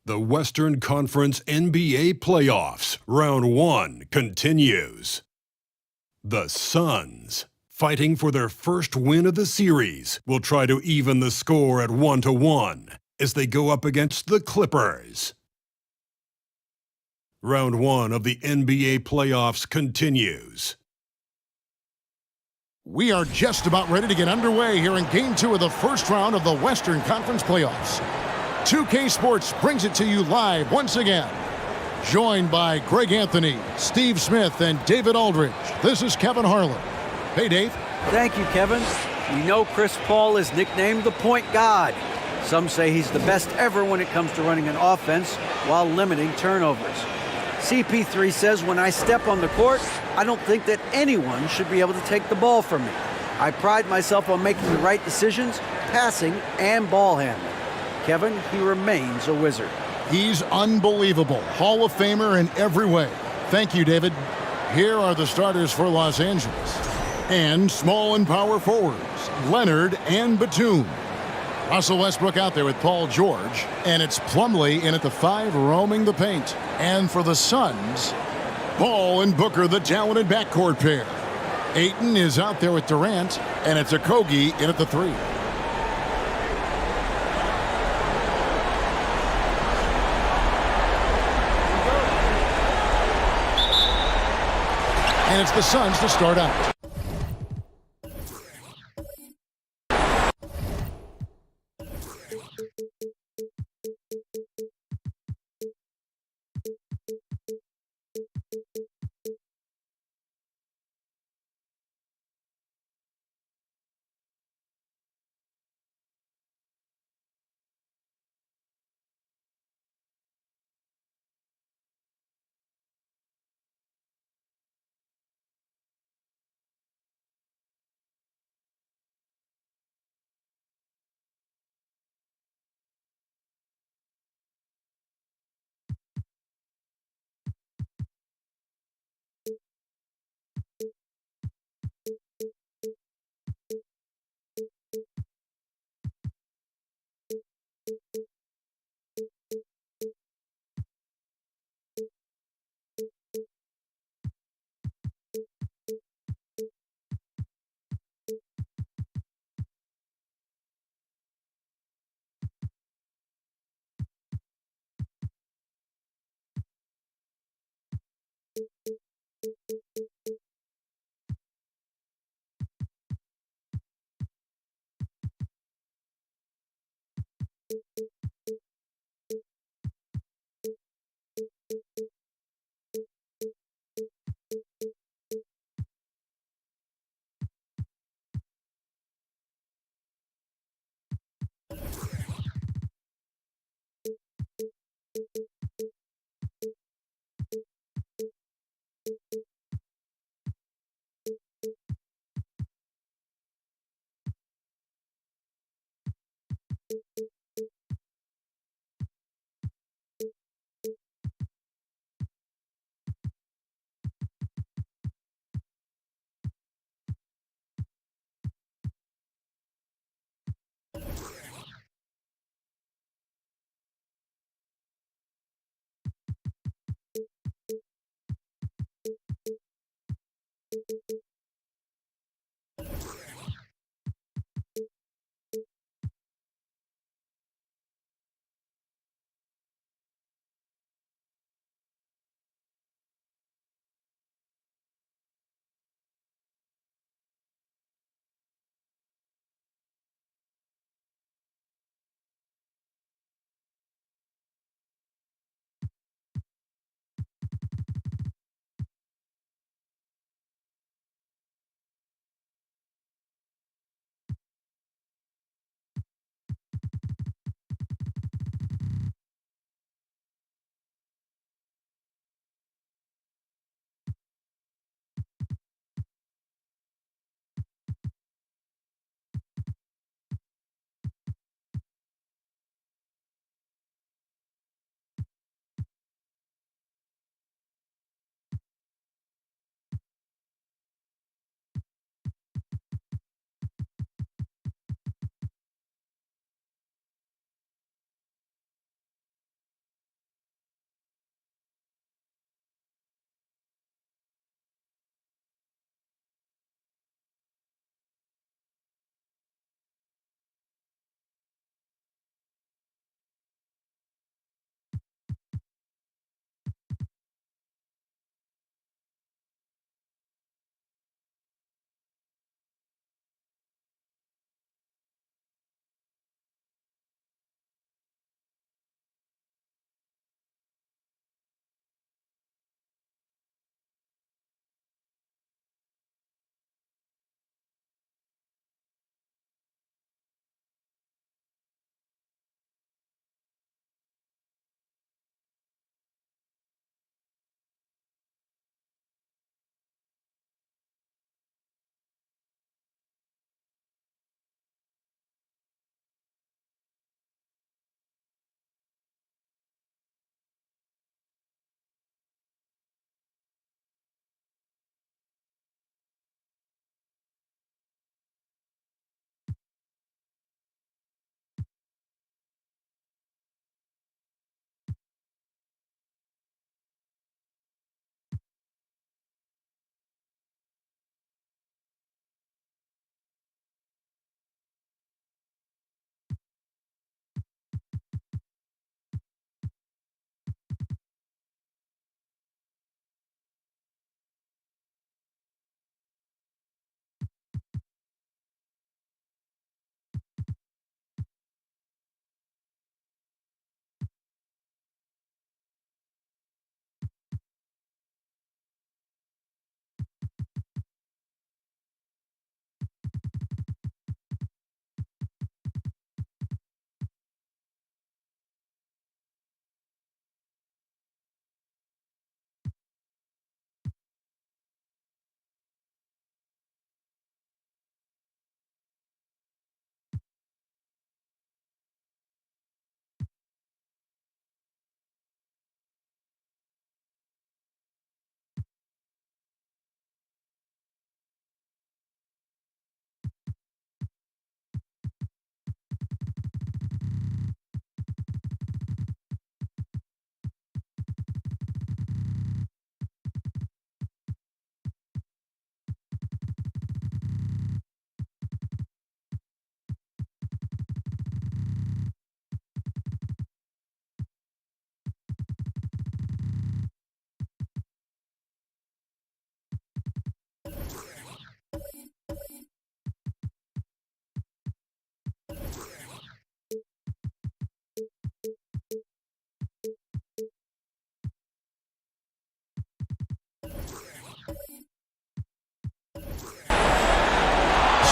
The Western Conference NBA Playoffs, Round 1 continues. The Suns, fighting for their first win of the series, will try to even the score at 1-1 as they go up against the Clippers. Round 1 of the NBA Playoffs continues. We are just about ready to get underway here in Game 2 of the first round of the Western Conference Playoffs. 2K Sports brings it to you live once again. Joined by Greg Anthony, Steve Smith, and David Aldridge, this is Kevin Harlan. Hey, Dave. Thank you, Kevin. We know Chris Paul is nicknamed the Point God. Some say he's the best ever when it comes to running an offense while limiting turnovers. CP3 says, when I step on the court, I don't think that anyone should be able to take the ball from me. I pride myself on making the right decisions, passing and ball handling. Kevin, he remains a wizard. He's unbelievable. Hall of Famer in every way. Thank you, David. Here are the starters for Los Angeles. And small and power forwards, Leonard and Batum. Russell Westbrook out there with Paul George. And it's Plumlee in at the 5, roaming the paint. And for the Suns, Paul and Booker, the talented backcourt pair. Ayton is out there with Durant. And it's Okogie in at the 3. And it's the Suns to start out.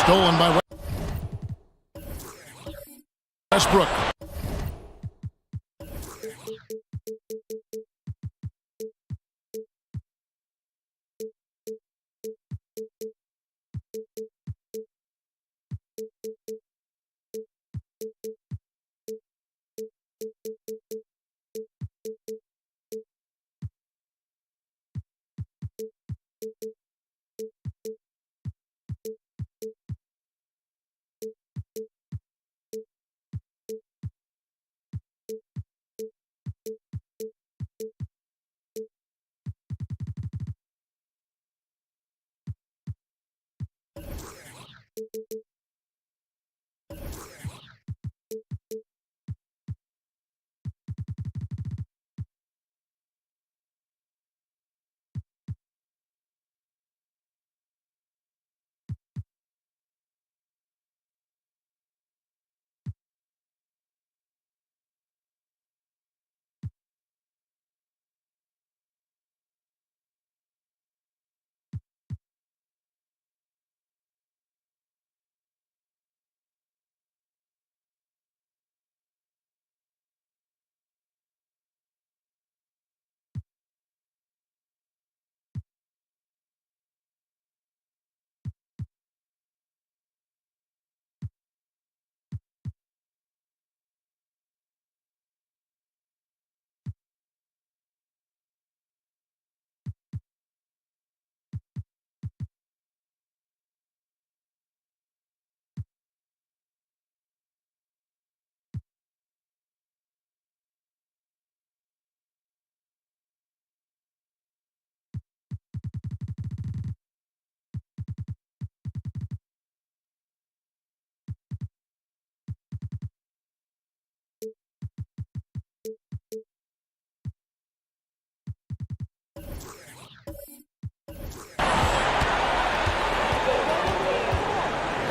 Stolen by Westbrook.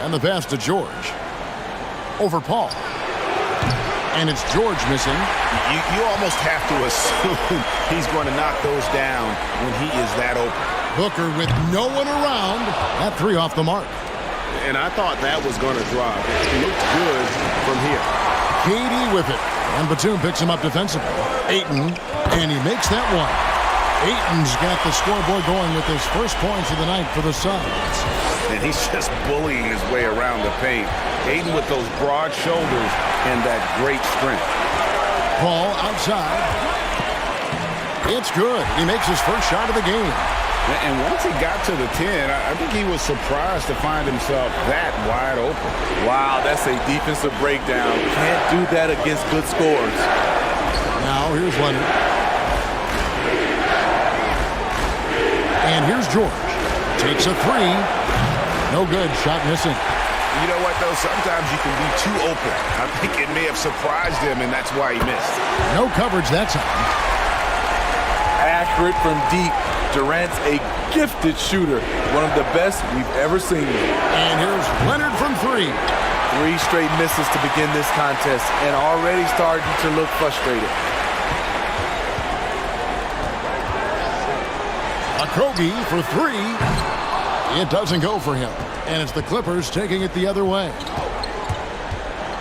And the pass to George. Over Paul. And it's George missing. You almost have to assume he's going to knock those down when he is that open. Booker with no one around. That three off the mark. And I thought that was going to drop. It looked good from here. KD with it. And Batum picks him up defensively. Ayton. And he makes that one. Ayton's got the scoreboard going with his first points of the night for the Suns. And he's just bullying his way around the paint. Ayton with those broad shoulders and that great strength. Paul outside. It's good. He makes his first shot of the game. And once he got to the 10, I think he was surprised to find himself that wide open. Wow, that's a defensive breakdown. Can't do that against good scores. Now here's Leonard. And here's George. Takes a three. No good. Shot missing. You know what, though? Sometimes you can be too open. I think it may have surprised him, and that's why he missed. No coverage that time. Accurate from deep. Durant's a gifted shooter. One of the best we've ever seen. And here's Leonard from three. 3 straight misses to begin this contest, and already starting to look frustrated. Okogie for three. It doesn't go for him. And it's the Clippers taking it the other way.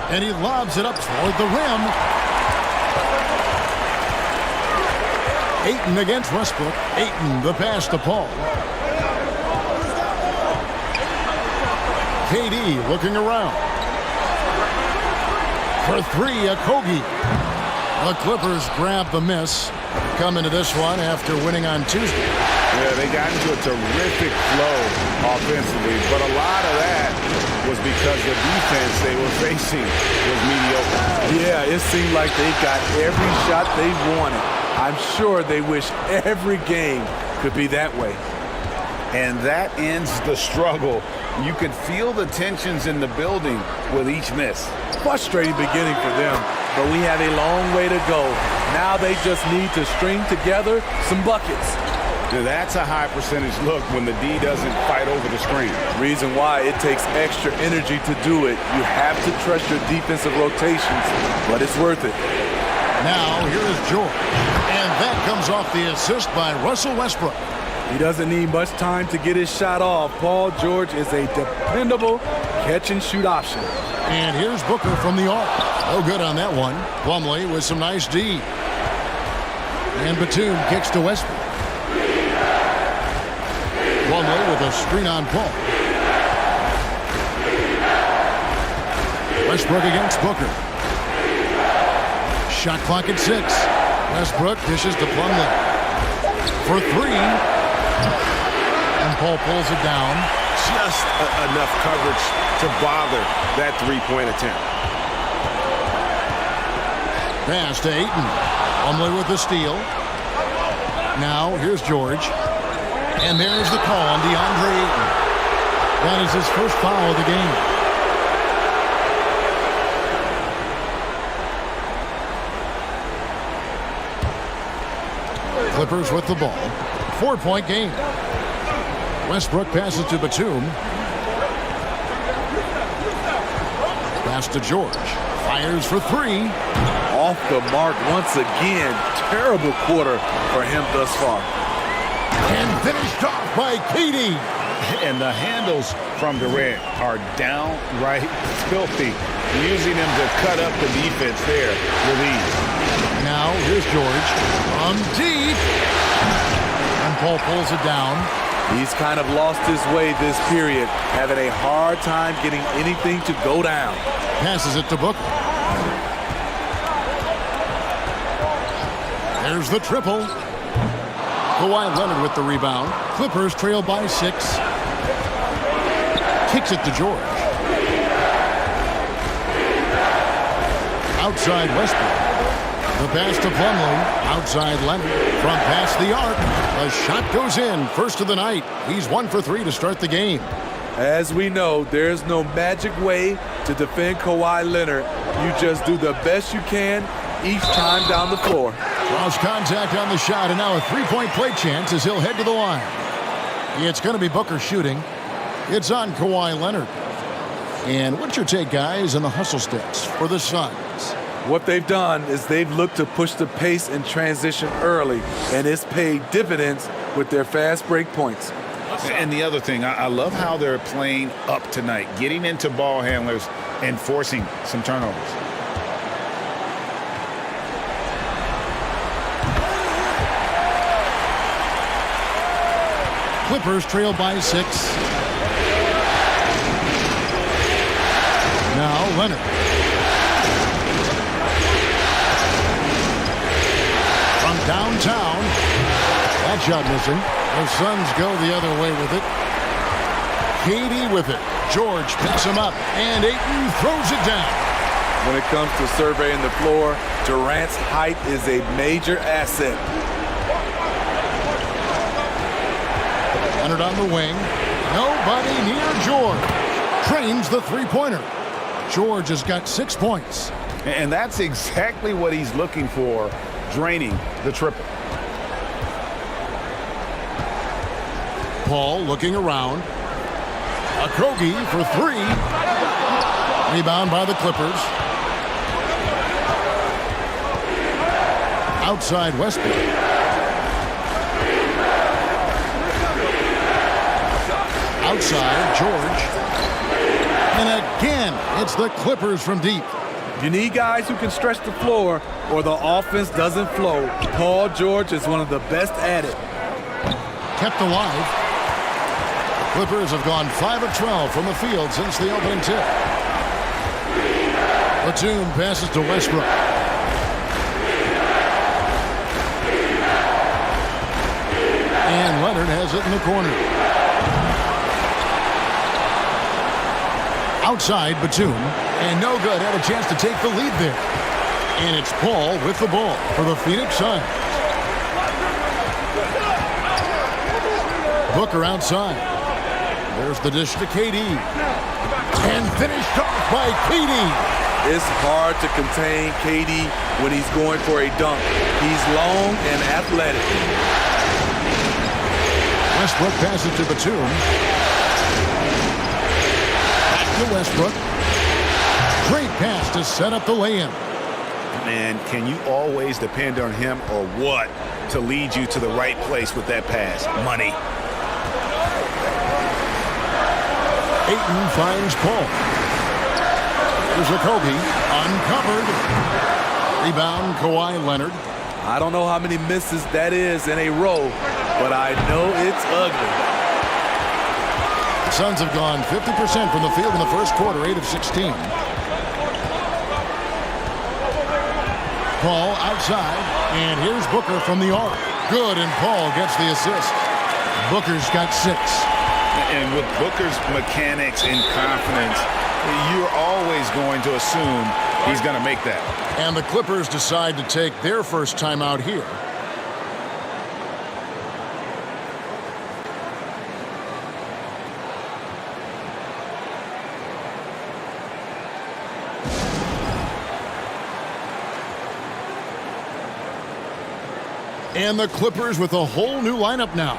And he lobs it up toward the rim. Ayton against Westbrook. Ayton, the pass to Paul. KD looking around. For three, Okogie. The Clippers grab the miss. Come into this one after winning on Tuesday. Yeah, they got into a terrific flow offensively, but a lot of that was because the defense they were facing was mediocre. Yeah, it seemed like they got every shot they wanted. I'm sure they wish every game could be that way. And that ends the struggle. You could feel the tensions in the building with each miss. Frustrating beginning for them, but we have a long way to go. Now they just need to string together some buckets. Now that's a high percentage look when the D doesn't fight over the screen. Reason why it takes extra energy to do it. You have to trust your defensive rotations, but it's worth it. Now here is George. And that comes off the assist by Russell Westbrook. He doesn't need much time to get his shot off. Paul George is a dependable catch-and-shoot option. And here's Booker from the arc. No good on that one. Plumlee with some nice D. And Batum kicks to Westbrook. Plumlee with a screen on Paul. Westbrook against Booker. Shot clock at 6. Westbrook dishes to Plumlee. For 3. And Paul pulls it down. Just enough coverage to bother that three-point attempt. Pass to Ayton. Plumlee with the steal. Now here's George. And there's the call on DeAndre Ayton. That is his first foul of the game. Clippers with the ball. 4-point game. Westbrook passes to Batum. Pass to George. Fires for 3. Off the mark once again. Terrible quarter for him thus far. And finished off by KD. And the handles from Durant are downright filthy. Using him to cut up the defense there with ease. Now here's George. From deep. And Paul pulls it down. He's kind of lost his way this period, having a hard time getting anything to go down. Passes it to Booker. There's the triple. Kawhi Leonard with the rebound. Clippers trail by 6. Kicks it to George. Outside Westbrook. The pass to Plumlee. Outside Leonard. From past the arc. A shot goes in. First of the night. He's 1 for 3 to start the game. As we know, there's no magic way to defend Kawhi Leonard. You just do the best you can each time down the floor. Cross contact on the shot, and now a 3-point play chance as he'll head to the line. It's going to be Booker shooting. It's on Kawhi Leonard. And what's your take, guys, on the hustle steps for the Suns? What they've done is they've looked to push the pace and transition early, and it's paid dividends with their fast break points. And the other thing, I love how they're playing up tonight, getting into ball handlers and forcing some turnovers. Clippers trail by 6. Now Leonard. From downtown. That shot missing. The Suns go the other way with it. KD with it. George picks him up, and Ayton throws it down. When it comes to surveying the floor, Durant's height is a major asset. Leonard on the wing. Nobody near George. Trains the three-pointer. George has got 6 points. And that's exactly what he's looking for, draining the triple. Paul looking around. Okogie for 3. Rebound by the Clippers. Outside Westbrook. Outside George. And again, it's the Clippers from deep. You need guys who can stretch the floor or the offense doesn't flow. Paul George is one of the best at it. Kept alive. Clippers have gone 5 of 12 from the field since the opening tip. Batum passes to Westbrook. And Leonard has it in the corner. Outside Batum. And no good. Had a chance to take the lead there. And it's Paul with the ball for the Phoenix Suns. Booker outside. There's the dish to KD. And finished off by KD. It's hard to contain KD when he's going for a dunk. He's long and athletic. Westbrook passes to Batum. Back to Westbrook. Great pass to set up the lay-in. And can you always depend on him or what to lead you to the right place with that pass? Money. Ayton finds Paul. There's Okogie, uncovered. Rebound, Kawhi Leonard. I don't know how many misses that is in a row, but I know it's ugly. The Suns have gone 50% from the field in the first quarter, 8 of 16. Paul outside, and here's Booker from the arc. Good, and Paul gets the assist. Booker's got 6. And with Booker's mechanics and confidence, you're always going to assume he's going to make that. And the Clippers decide to take their first timeout here. And the Clippers with a whole new lineup now.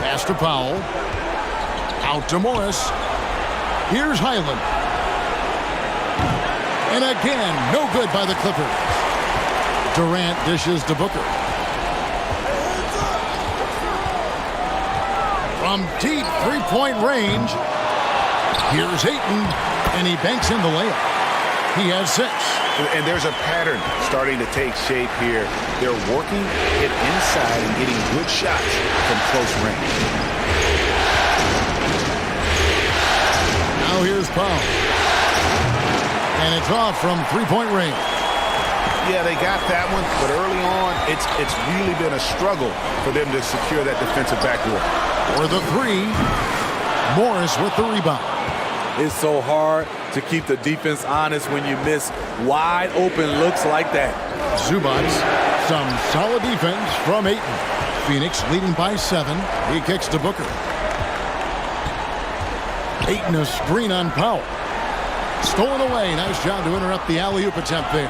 Pass to Powell. Out to Morris. Here's Highland. And again, no good by the Clippers. Durant dishes to Booker. From deep three-point range, here's Ayton, and he banks in the layup. He has 6. And there's a pattern starting to take shape here. They're working it inside and getting good shots from close range. Now here's Powell. And it's off from three-point range. Yeah, they got that one, but early on, it's really been a struggle for them to secure that defensive backboard. For the 3, Morris with the rebound. It's so hard to keep the defense honest when you miss wide open looks like that. Zubac, some solid defense from Ayton. Phoenix leading by 7. He kicks to Booker. Ayton a screen on Powell. Stolen away. Nice job to interrupt the alley-oop attempt there.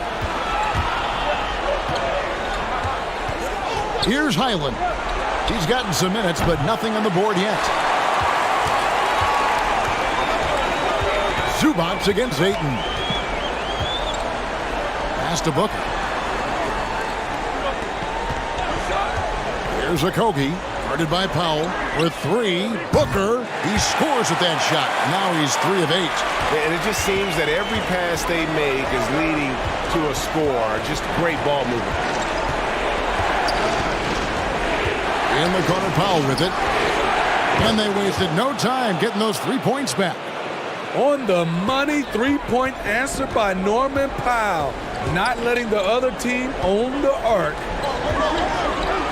Here's Highland. He's gotten some minutes, but nothing on the board yet. Zubac against Ayton. Pass to Booker. Here's Okogie. Guarded by Powell. With 3. Booker. He scores with that shot. Now he's 3 of 8. And it just seems that every pass they make is leading to a score. Just great ball movement. In the corner, Powell with it. And they wasted no time getting those 3 points back. On the money, 3-point answer by Norman Powell. Not letting the other team own the arc.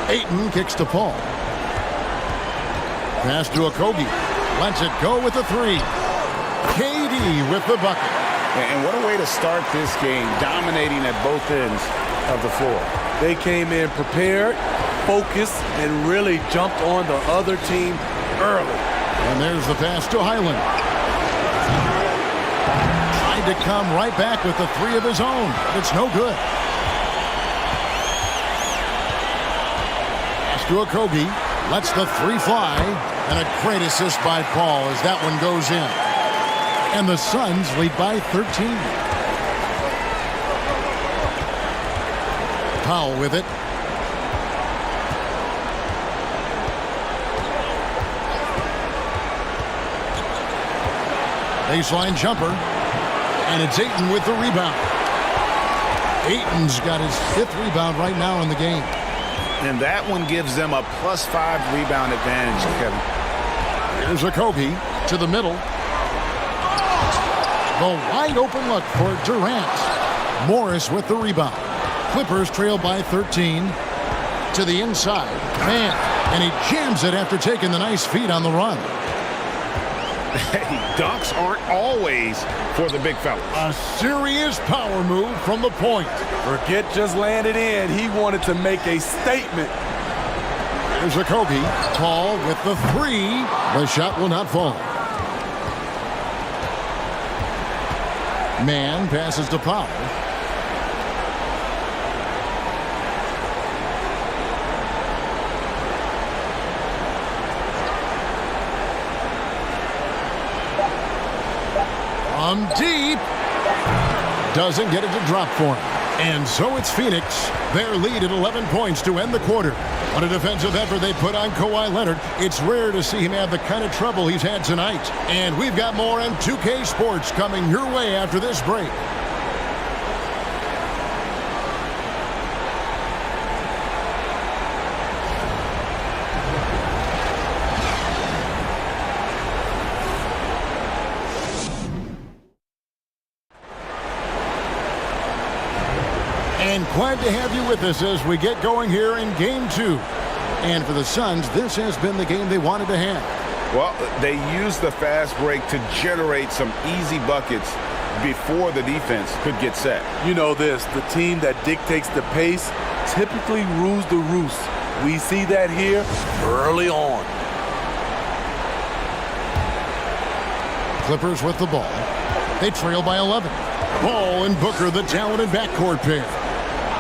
Ayton kicks to Paul. Pass to Okogie. Lets it go with the 3. KD with the bucket. And what a way to start this game, dominating at both ends of the floor. They came in prepared, focused, and really jumped on the other team early. And there's the pass to Highland. Tried to come right back with the 3 of his own. But it's no good. Pass to Okogie. Lets the 3 fly. And a great assist by Paul as that one goes in. And the Suns lead by 13. Powell with it. Baseline jumper. And it's Ayton with the rebound. Ayton's got his 5th rebound right now in the game. And that one gives them a +5 rebound advantage, Kevin. Here's Okogie to the middle. The wide open look for Durant. Morris with the rebound. Clippers trail by 13. To the inside. Man, and he jams it after taking the nice feed on the run. Hey, dunks aren't always for the big fella. A serious power move from the point. Forget just landed in. He wanted to make a statement. Here's Okogie. Paul with the three. The shot will not fall. Mann passes to Powell. From deep. Doesn't get it to drop for him. And so it's Phoenix. Their lead at 11 points to end the quarter. What a defensive effort they put on Kawhi Leonard. It's rare to see him have the kind of trouble he's had tonight. And we've got more on 2K Sports coming your way after this break. And glad to have you with us as we get going here in Game 2. And for the Suns, this has been the game they wanted to have. Well, they used the fast break to generate some easy buckets before the defense could get set. You know this, the team that dictates the pace typically rules the roost. We see that here early on. Clippers with the ball. They trail by 11. Ball and Booker, the talented backcourt pair.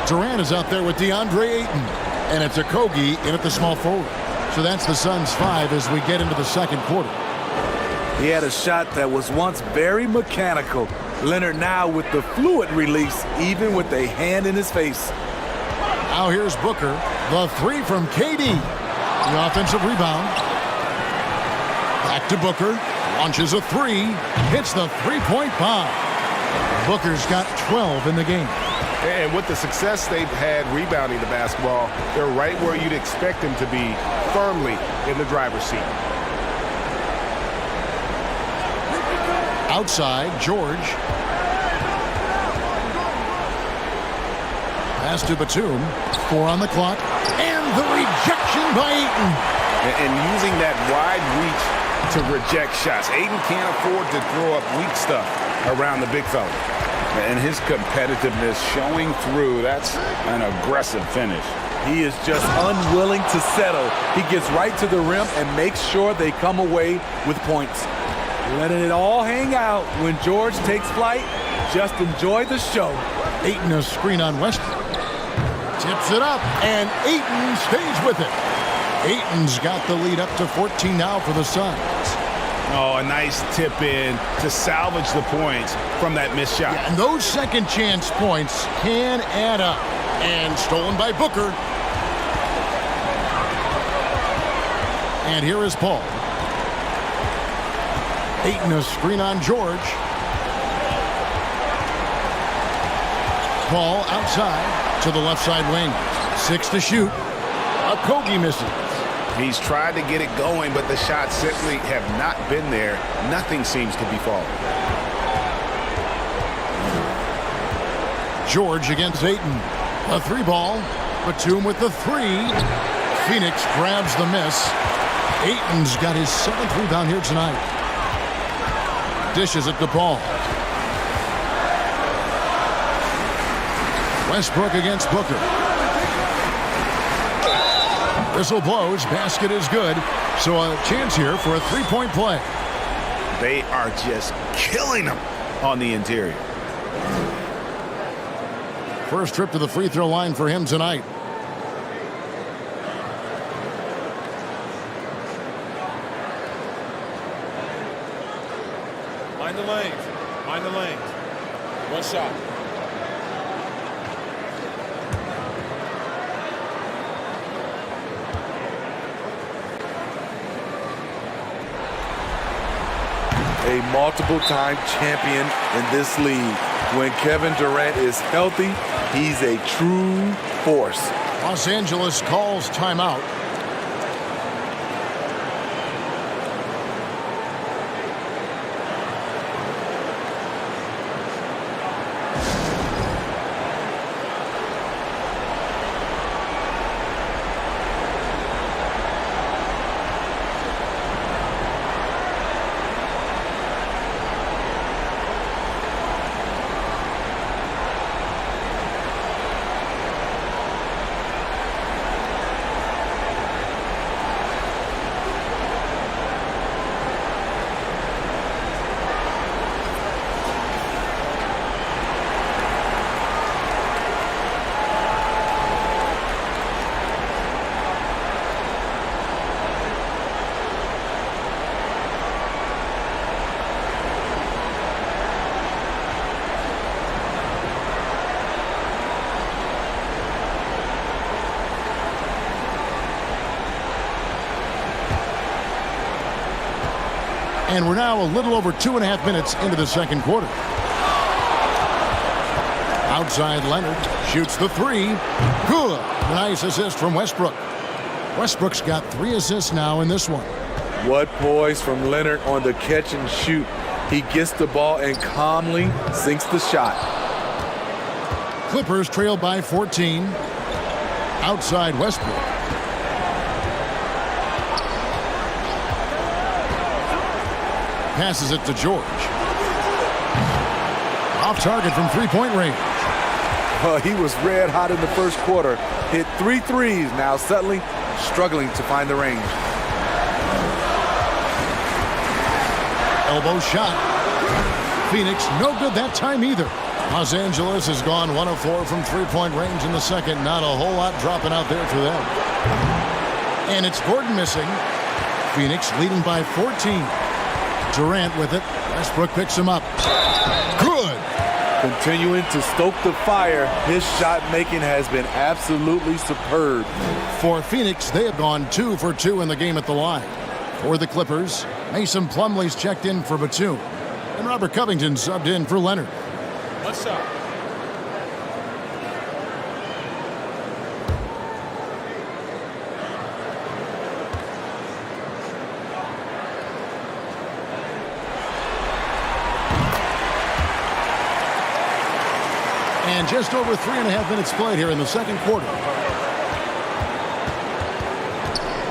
Durant is out there with DeAndre Ayton. And it's Okogie in at the small forward. So that's the Suns' 5 as we get into the second quarter. He had a shot that was once very mechanical. Leonard now with the fluid release, even with a hand in his face. Now here's Booker. The three from KD. The offensive rebound. Back to Booker. Launches a three. Hits the three-point bomb. Booker's got 12 in the game. And with the success they've had rebounding the basketball, they're right where you'd expect them to be, firmly in the driver's seat. Outside, George. Pass to Batum. 4 on the clock. And the rejection by Ayton. And using that wide reach to reject shots. Ayton can't afford to throw up weak stuff around the big fella. And his competitiveness showing through. That's an aggressive finish. He is just unwilling to settle. He gets right to the rim and makes sure they come away with points. Letting it all hang out when George takes flight. Just enjoy the show. Ayton a screen on Westbrook. Tips it up, and Ayton stays with it. Ayton's got the lead up to 14 now for the Suns. Oh, a nice tip in to salvage the points from that missed shot. Yeah, and those second chance points can add up. And stolen by Booker. And here is Paul. Ayton a screen on George. Paul outside to the left side wing. 6 to shoot. Okogie misses. He's tried to get it going, but the shots simply have not been there. Nothing seems to be falling. George against Ayton. A three ball. Batum with the three. Phoenix grabs the miss. Ayton's got his 7th rebound here tonight. Dishes it to Paul. Westbrook against Booker. Whistle blows. Basket is good. So a chance here for a three-point play. They are just killing them on the interior. First trip to the free throw line for him tonight. Mind the lanes. Mind the lanes. One shot. A multiple-time champion in this league. When Kevin Durant is healthy, he's a true force. Los Angeles calls timeout. And we're now a little over 2.5 minutes into the second quarter. Outside Leonard shoots the three. Good. Nice assist from Westbrook. Westbrook's got 3 assists now in this one. What poise from Leonard on the catch and shoot. He gets the ball and calmly sinks the shot. Clippers trail by 14. Outside Westbrook. Passes it to George. Off target from three-point range. He was red hot in the first quarter. Hit 3 threes. Now suddenly struggling to find the range. Elbow shot. Phoenix no good that time either. Los Angeles has gone 1 of 4 from three-point range in the second. Not a whole lot dropping out there for them. And it's Gordon missing. Phoenix leading by 14. Durant with it. Westbrook picks him up. Good. Continuing to stoke the fire, his shot making has been absolutely superb. For Phoenix, they have gone 2 for 2 in the game at the line. For the Clippers, Mason Plumlee's checked in for Batum. And Robert Covington subbed in for Leonard. What's up? And just over 3.5 minutes played here in the second quarter.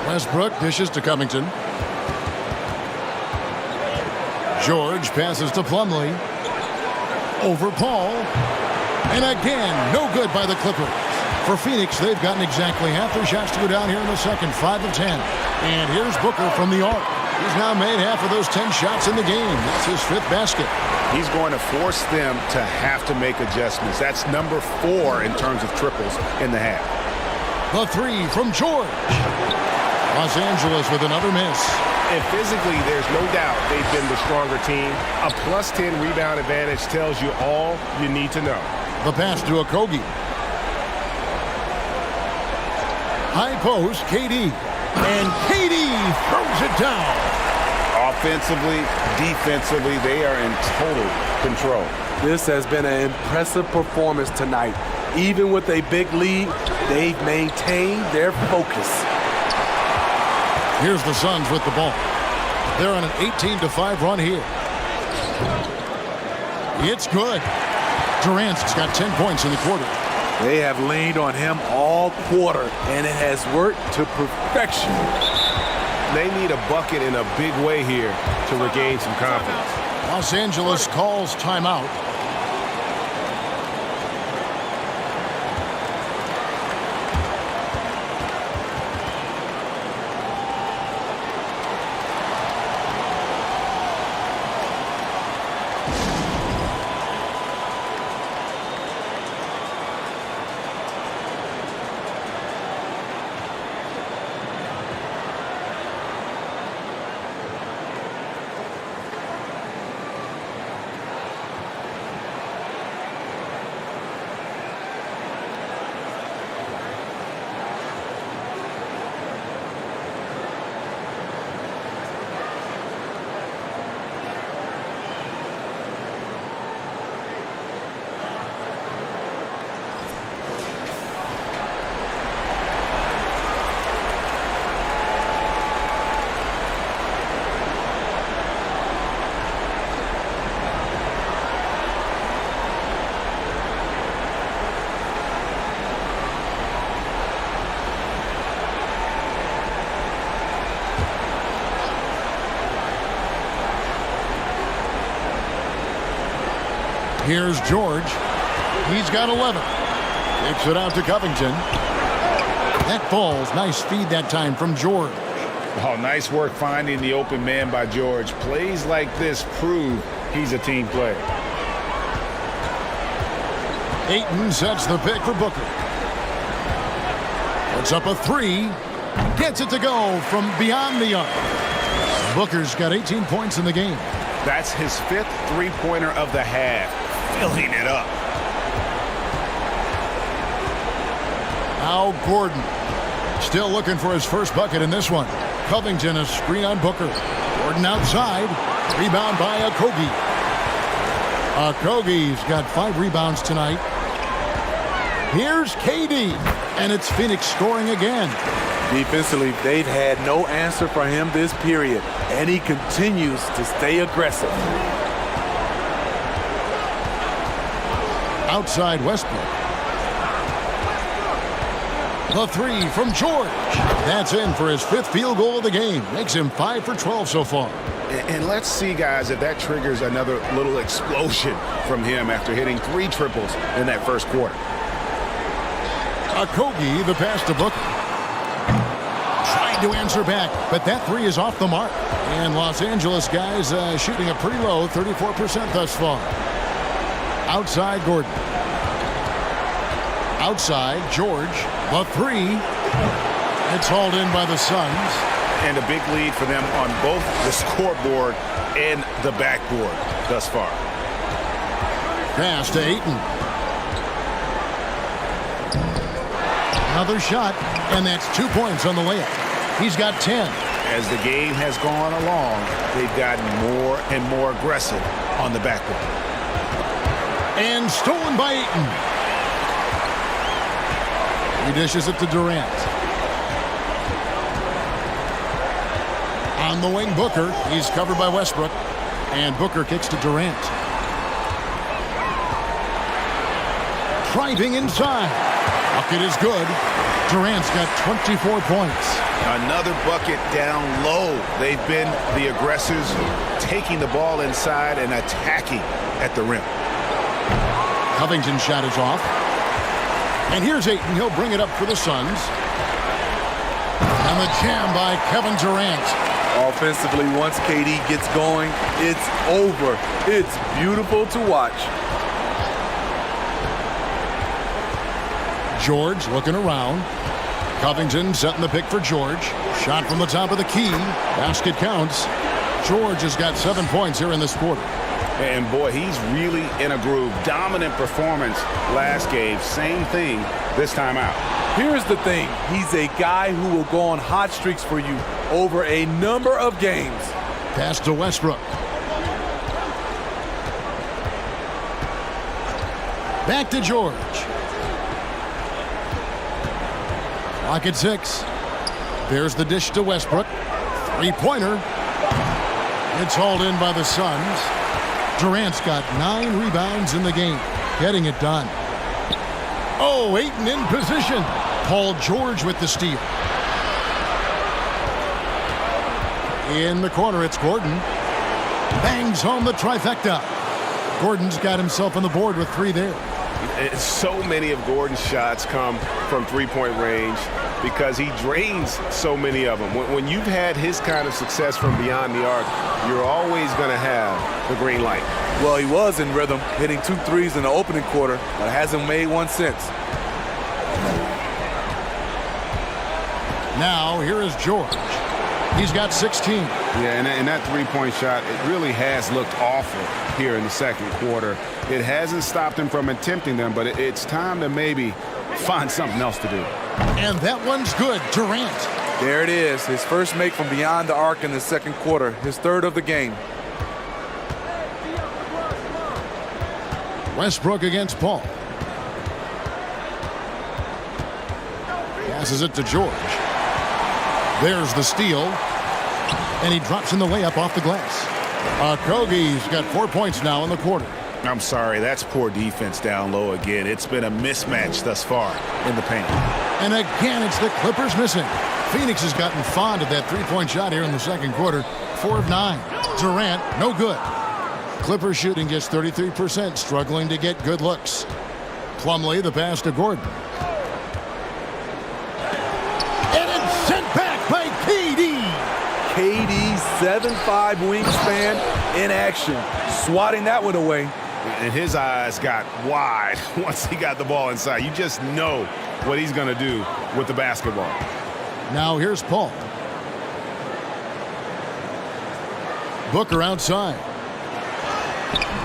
Westbrook dishes to Covington. George passes to Plumlee. Over Paul. And again, no good by the Clippers. For Phoenix, they've gotten exactly half their shots to go down here in the second, 5 of 10. And here's Booker from the arc. He's now made half of those 10 shots in the game. That's his 5th basket. He's going to force them to have to make adjustments. That's number 4 in terms of triples in the half. The three from George. Los Angeles with another miss. And physically, there's no doubt they've been the stronger team. A plus 10 rebound advantage tells you all you need to know. The pass to Okogie. High post, KD. And KD throws it down. Offensively, defensively, they are in total control. This has been an impressive performance tonight. Even with a big lead, they've maintained their focus. Here's the Suns with the ball. They're on an 18-5 run here. It's good. Durant's got 10 points in the quarter. They have leaned on him all quarter, and it has worked to perfection. They need a bucket in a big way here to regain some confidence. Los Angeles calls timeout. Here's George. He's got 11. Kicks it out to Covington. That falls. Nice feed that time from George. Oh, nice work finding the open man by George. Plays like this prove he's a team player. Ayton sets the pick for Booker. Puts up a three. Gets it to go from beyond the arc. Booker's got 18 points in the game. That's his 5th three-pointer of the half. Filling it up. Now Gordon Still looking for his first bucket in this one. Covington, a screen on Booker. Gordon outside. Rebound by Okogie. Okogie's got 5 rebounds tonight. Here's KD. And it's Phoenix scoring again. Defensively, they've had no answer for him this period, and he continues to stay aggressive. Outside Westbrook. The 3 from George. That's in for his 5th field goal of the game. Makes him 5 for 12 so far. And let's see, guys, if that triggers another little explosion from him after hitting 3 triples in that first quarter. Okogie, the pass to Booker. Trying to answer back, but that 3 is off the mark. And Los Angeles guys shooting a pretty low 34% thus far. Outside Gordon. Outside George. The 3. It's hauled in by the Suns. And a big lead for them on both the scoreboard and the backboard thus far. Pass to Ayton. Another shot, and that's 2 points on the layup. He's got 10. As the game has gone along, they've gotten more and more aggressive on the backboard. And stolen by Ayton. He dishes it to Durant. On the wing, Booker. He's covered by Westbrook. And Booker kicks to Durant. Driving inside. Bucket is good. Durant's got 24 points. Another bucket down low. They've been the aggressors, taking the ball inside and attacking at the rim. Covington's shot is off. And here's Ayton. He'll bring it up for the Suns. And the jam by Kevin Durant. Offensively, once KD gets going, it's over. It's beautiful to watch. George looking around. Covington setting the pick for George. Shot from the top of the key. Basket counts. George has got 7 points here in this quarter. And boy, he's really in a groove. Dominant performance last game. Same thing this time out. Here's the thing. He's a guy who will go on hot streaks for you over a number of games. Pass to Westbrook. Back to George. Clock at 6. There's the dish to Westbrook. 3-pointer. It's hauled in by the Suns. Durant's got 9 rebounds in the game. Getting it done. Oh, Ayton in position. Paul George with the steal. In the corner, it's Gordon. Bangs home the trifecta. Gordon's got himself on the board with 3 there. So many of Gordon's shots come from three-point range because he drains so many of them. When you've had his kind of success from beyond the arc, you're always going to have the green light. Well, he was in rhythm, hitting 2 threes in the opening quarter, but hasn't made one since. Now, here is George. He's got 16. Yeah, and that three-point shot, it really has looked awful here in the second quarter. It hasn't stopped him from attempting them, but it's time to maybe find something else to do. And that one's good. Durant. There it is. His first make from beyond the arc in the second quarter. His 3rd of the game. Westbrook against Paul. Passes it to George. There's the steal. And he drops in the layup off the glass. Okogie's got 4 points now in the quarter. I'm sorry, that's poor defense down low again. It's been a mismatch thus far in the paint. And again, it's the Clippers missing. Phoenix has gotten fond of that 3-point shot here in the second quarter. 4 of 9. Durant, no good. Clippers shooting just 33%, struggling to get good looks. Plumlee, the pass to Gordon. And it's sent back by KD. KD, 7'5" wingspan in action. Swatting that one away. And his eyes got wide once he got the ball inside. You just know what he's going to do with the basketball. Now here's Paul. Booker outside.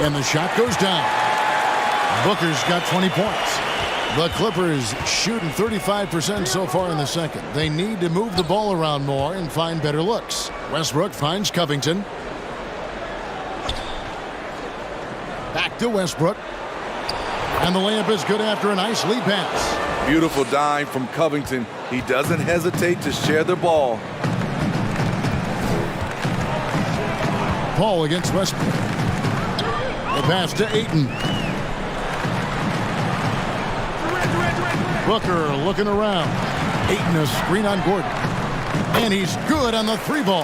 And the shot goes down. Booker's got 20 points. The Clippers shooting 35% so far in the second. They need to move the ball around more and find better looks. Westbrook finds Covington. Back to Westbrook. And the layup is good after a nice lead pass. Beautiful dime from Covington. He doesn't hesitate to share the ball. Paul against Westbrook. The pass to Ayton. Booker looking around. Ayton a screen on Gordon. And he's good on the three ball.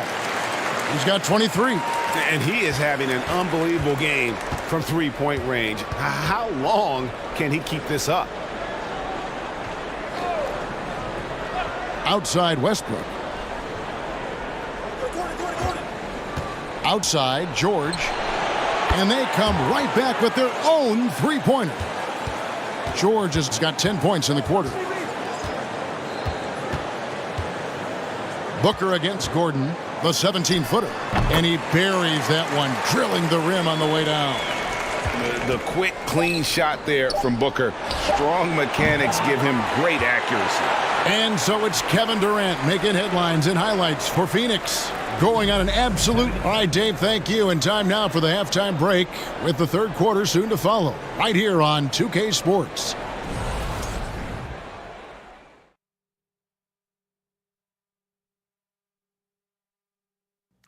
He's got 23. And he is having an unbelievable game from three-point range. How long can he keep this up? Outside Westbrook. Outside George. And they come right back with their own three-pointer. George has got 10 points in the quarter. Booker against Gordon, the 17-footer. And he buries that one, drilling the rim on the way down. The quick, clean shot there from Booker. Strong mechanics give him great accuracy. And so it's Kevin Durant making headlines and highlights for Phoenix. Going on an absolute... All right, Dave, thank you. And time now for the halftime break with the third quarter soon to follow. Right here on 2K Sports.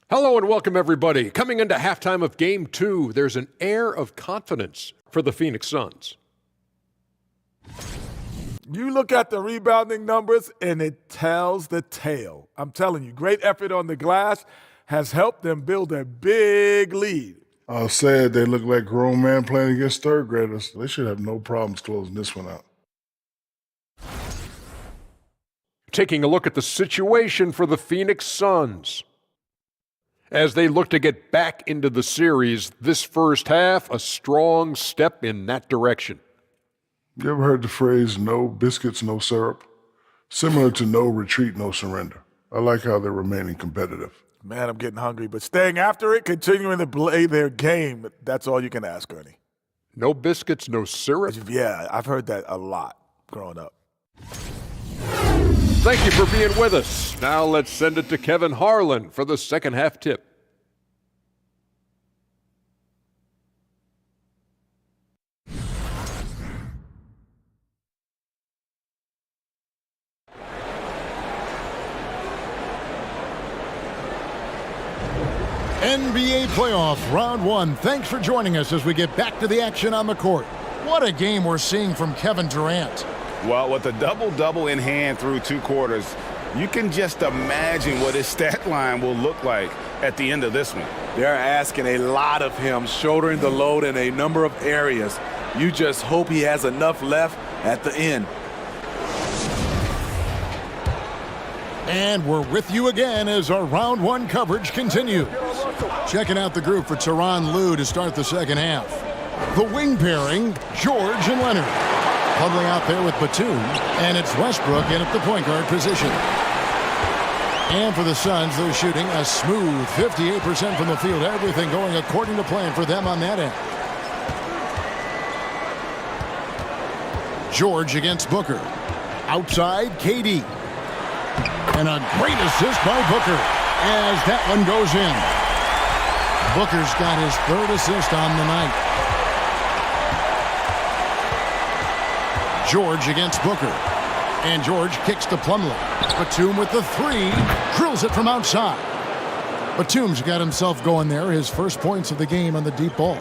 Hello and welcome, everybody. Coming into halftime of Game 2, there's an air of confidence for the Phoenix Suns. You look at the rebounding numbers, and it tells the tale. I'm telling you, great effort on the glass has helped them build a big lead. I said they look like grown men playing against third graders. They should have no problems closing this one out. Taking a look at the situation for the Phoenix Suns. As they look to get back into the series, this first half, a strong step in that direction. You ever heard the phrase, no biscuits, no syrup? Similar to no retreat, no surrender. I like how they're remaining competitive. Man, I'm getting hungry, but staying after it, continuing to play their game, that's all you can ask, Ernie. No biscuits, no syrup? Yeah, I've heard that a lot growing up. Thank you for being with us. Now let's send it to Kevin Harlan for the second half tip. NBA playoff round one. Thanks for joining us as we get back to the action on the court. What a game we're seeing from Kevin Durant. Well, with a double-double in hand through two quarters, you can just imagine what his stat line will look like at the end of this one. They're asking a lot of him, shouldering the load in a number of areas. You just hope he has enough left at the end. And we're with you again as our round one coverage continues. Checking out the group for Tyronn Lue to start the second half. The wing pairing, George and Leonard. Huddling out there with Batum, and it's Westbrook in at the point guard position. And for the Suns, they're shooting a smooth 58% from the field. Everything going according to plan for them on that end. George against Booker. Outside, KD. And a great assist by Booker as that one goes in. Booker's got his third assist on the night. George against Booker. And George kicks to Plumlee. Batum with the three. Drills it from outside. Batum's got himself going there. His first points of the game on the deep ball.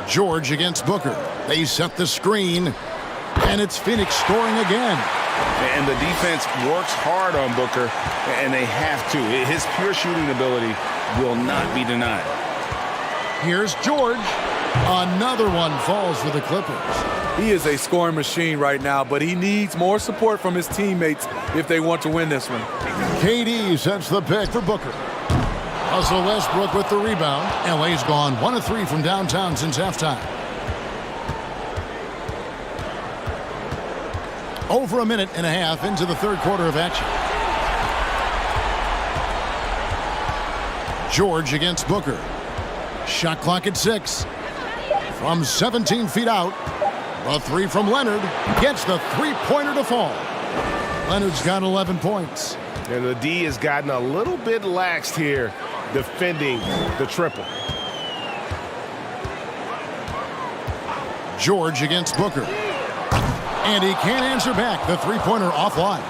George against Booker. They set the screen. And it's Phoenix scoring again. And the defense works hard on Booker, and they have to. His pure shooting ability will not be denied. Here's George. Another one falls for the Clippers. He is a scoring machine right now, but he needs more support from his teammates if they want to win this one. KD sets the pick for Booker. Russell Westbrook with the rebound. LA's gone 1 of 3 from downtown since halftime. Over a minute and a half into the third quarter of action. George against Booker. Shot clock at 6. from 17 feet out. The three from Leonard gets the three-pointer to fall. Leonard's got 11 points. And the D has gotten a little bit laxed here defending the triple. George against Booker. And he can't answer back. The three-pointer offline.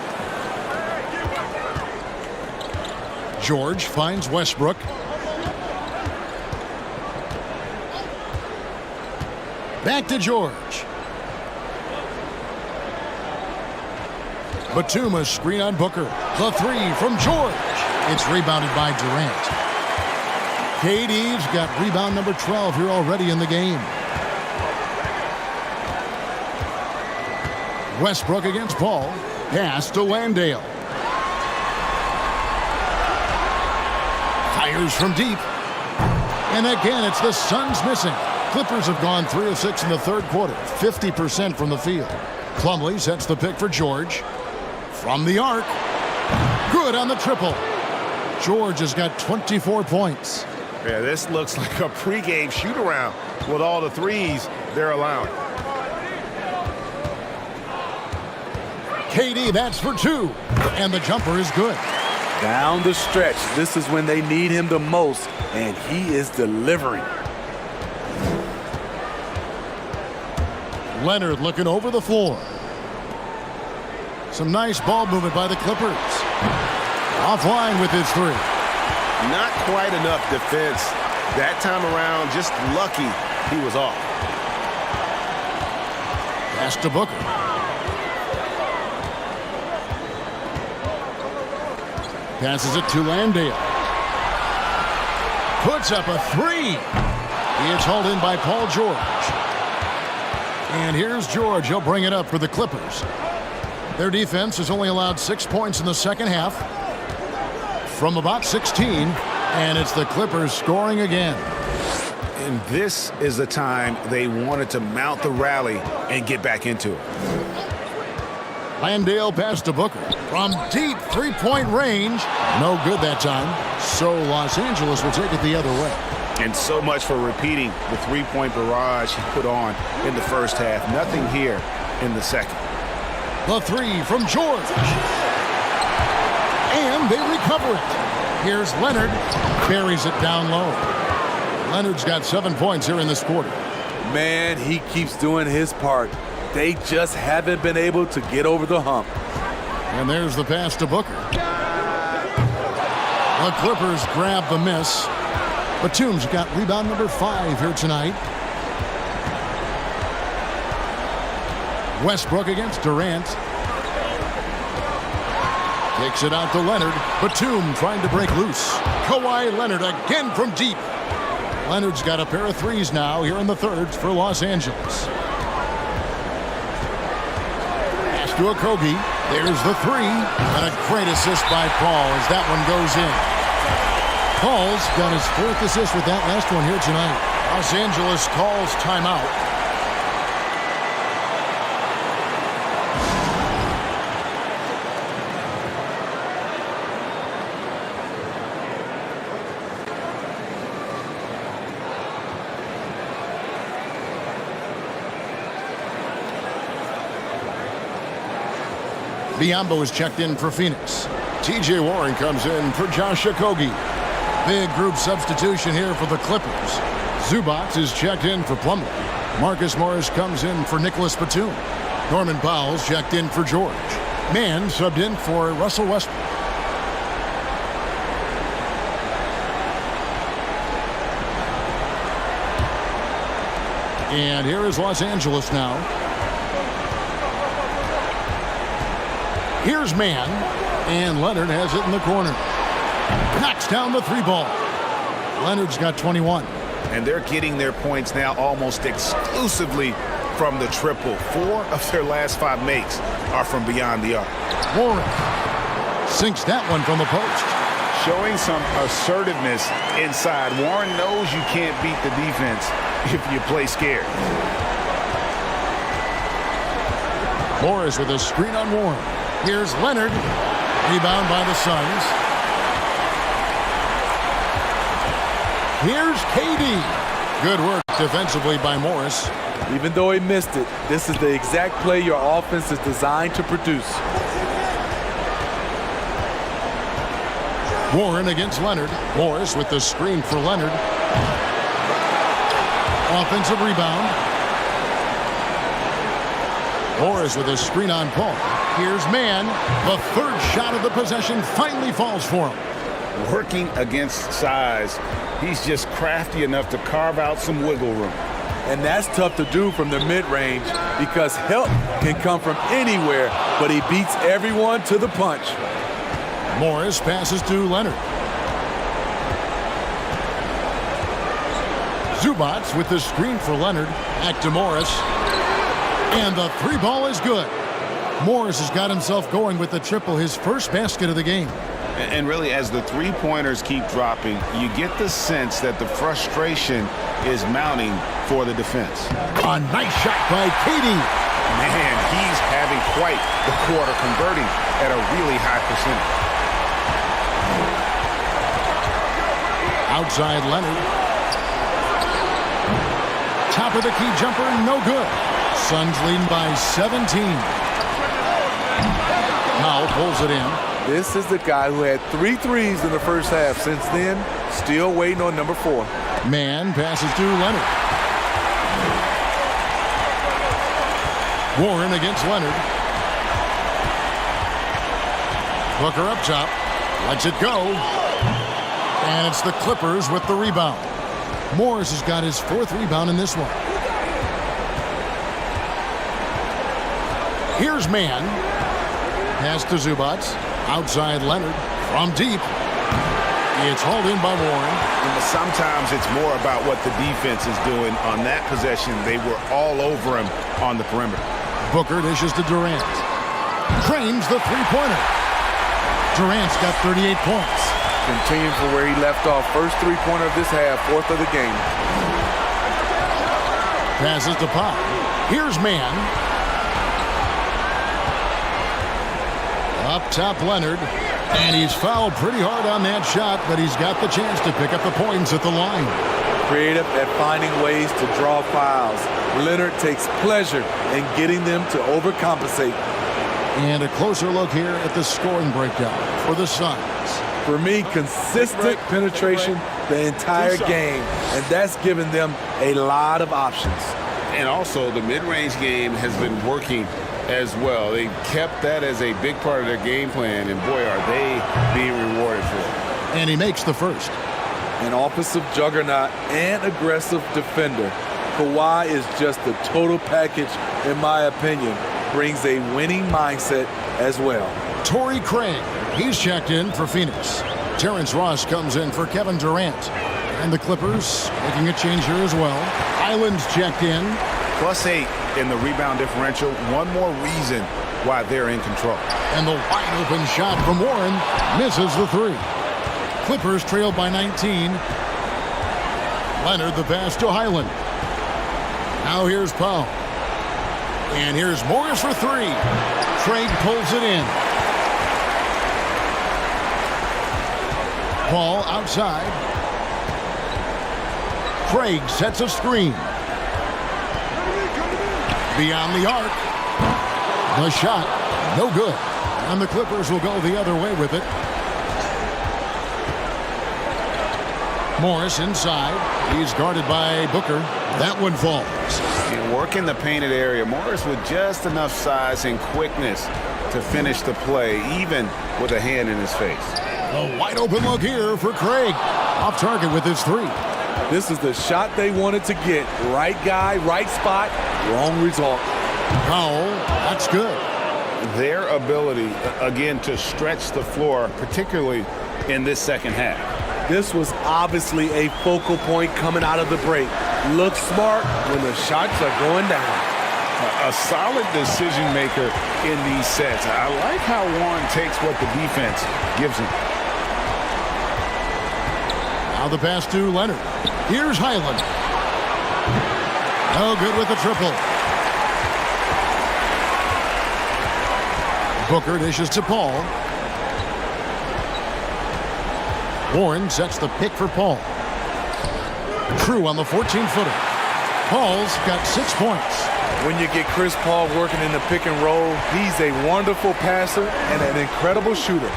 George finds Westbrook. Back to George. Batum, a screen on Booker. The three from George. It's rebounded by Durant. KD's got rebound number 12 here already in the game. Westbrook against Paul. Pass to Landale. Fires from deep. And again, it's the Suns missing. Clippers have gone 3 of 6 in the third quarter. 50% from the field. Plumlee sets the pick for George. From the arc. Good on the triple. George has got 24 points. Yeah, this looks like a pregame shoot-around with all the threes they're allowing. KD, that's for 2. And the jumper is good. Down the stretch, this is when they need him the most, and he is delivering. Leonard looking over the floor. Some nice ball movement by the Clippers. Offline with his three. Not quite enough defense that time around. Just lucky he was off. Pass to Booker. Passes it to Landale. Puts up a three. He is hauled in by Paul George. And here's George. He'll bring it up for the Clippers. Their defense has only allowed 6 points in the second half from about 16. And it's the Clippers scoring again. And this is the time they wanted to mount the rally and get back into it. Landale pass to Booker. From deep three-point range. No good that time. So Los Angeles will take it the other way. And so much for repeating the three-point barrage he put on in the first half. Nothing here in the second. The three from George. And they recover it. Here's Leonard. Buries it down low. Leonard's got 7 points here in this quarter. Man, he keeps doing his part. They just haven't been able to get over the hump. And there's the pass to Booker. The Clippers grab the miss. Batum's got rebound number 5 here tonight. Westbrook against Durant. Takes it out to Leonard. Batum trying to break loose. Kawhi Leonard again from deep. Leonard's got a pair of threes now here in the third for Los Angeles. Pass to Okogie. There's the three. And a great assist by Paul as that one goes in. Paul's got his 4th assist with that last one here tonight. Los Angeles calls timeout. Biyombo is checked in for Phoenix. T.J. Warren comes in for Josh Okogie. Big group substitution here for the Clippers. Zubac is checked in for Plumlee. Marcus Morris comes in for Nicholas Batum. Norman Powell's checked in for George. Mann subbed in for Russell Westbrook. And here is Los Angeles now. Here's Mann, and Leonard has it in the corner. Knocks down the three ball. Leonard's got 21. And they're getting their points now almost exclusively from the triple. 4 of their last 5 makes are from beyond the arc. Warren sinks that one from the post. Showing some assertiveness inside. Warren knows you can't beat the defense if you play scared. Morris with a screen on Warren. Here's Leonard. Rebound by the Suns. Here's KD. Good work. defensively by Morris. Even though he missed it, this is the exact play your offense is designed to produce. Warren against Leonard. Morris with the screen for Leonard. Offensive rebound. Morris with a screen on Paul. Here's Mann. The third shot of the possession finally falls for him. Working against size, he's just crafty enough to carve out some wiggle room. And that's tough to do from the mid-range because help can come from anywhere, but he beats everyone to the punch. Morris passes to Leonard. Zubac with the screen for Leonard. Back to Morris. And the three ball is good. Morris has got himself going with the triple, his first basket of the game. And really, as the three-pointers keep dropping, you get the sense that the frustration is mounting for the defense. A nice shot by Katie. Man, he's having quite the quarter, converting at a really high percentage. Outside Leonard. Top of the key jumper, no good. Suns leading by 17. Powell pulls it in. This is the guy who had 3 threes in the first half. Since then, still waiting on number 4. Mann passes to Leonard. Warren against Leonard. Booker up top. Lets it go. And it's the Clippers with the rebound. Morris has got his 4th rebound in this one. Here's Mann. Pass to Zubac. Outside Leonard. From deep. It's hauled in by Warren. Sometimes it's more about what the defense is doing on that possession. They were all over him on the perimeter. Booker dishes to Durant. Drains the three-pointer. Durant's got 38 points. Continuing from where he left off. First three-pointer of this half, 4th of the game. Passes to Pop. Here's Mann. Up top, Leonard. And he's fouled pretty hard on that shot, but he's got the chance to pick up the points at the line. Creative at finding ways to draw fouls. Leonard takes pleasure in getting them to overcompensate. And a closer look here at the scoring breakdown for the Suns. For me, consistent penetration the entire game, and that's given them a lot of options. And also, the mid-range game has been working as well. They kept that as a big part of their game plan, and boy, are they being rewarded for it. And he makes the first. An offensive juggernaut and aggressive defender. Kawhi is just the total package, in my opinion. Brings a winning mindset as well. Torrey Craig, he's checked in for Phoenix. Terrence Ross comes in for Kevin Durant. And the Clippers making a change here as well. Island's checked in. +8 in the rebound differential. One more reason why they're in control. And the wide open shot from Warren misses the 3. Clippers trailed by 19. Leonard the pass to Highland. Now here's Powell. And here's Morris for 3. Craig pulls it in. Ball outside. Craig sets a screen. Beyond the arc. The shot, no good. And the Clippers will go the other way with it. Morris inside. He's guarded by Booker. That one falls. And working the painted area, Morris with just enough size and quickness to finish the play, even with a hand in his face. A wide open look here for Craig. Off target with his 3. This is the shot they wanted to get. Right guy, right spot, wrong result. Powell, that's good. Their ability, again, to stretch the floor, particularly in this second half. This was obviously a focal point coming out of the break. Look smart when the shots are going down. A solid decision maker in these sets. I like how Warren takes what the defense gives him. Now the pass to Leonard. Here's Highland. No good with the triple. Booker dishes to Paul. Warren sets the pick for Paul. True on the 14-footer. Paul's got 6 points. When you get Chris Paul working in the pick and roll, he's a wonderful passer and an incredible shooter.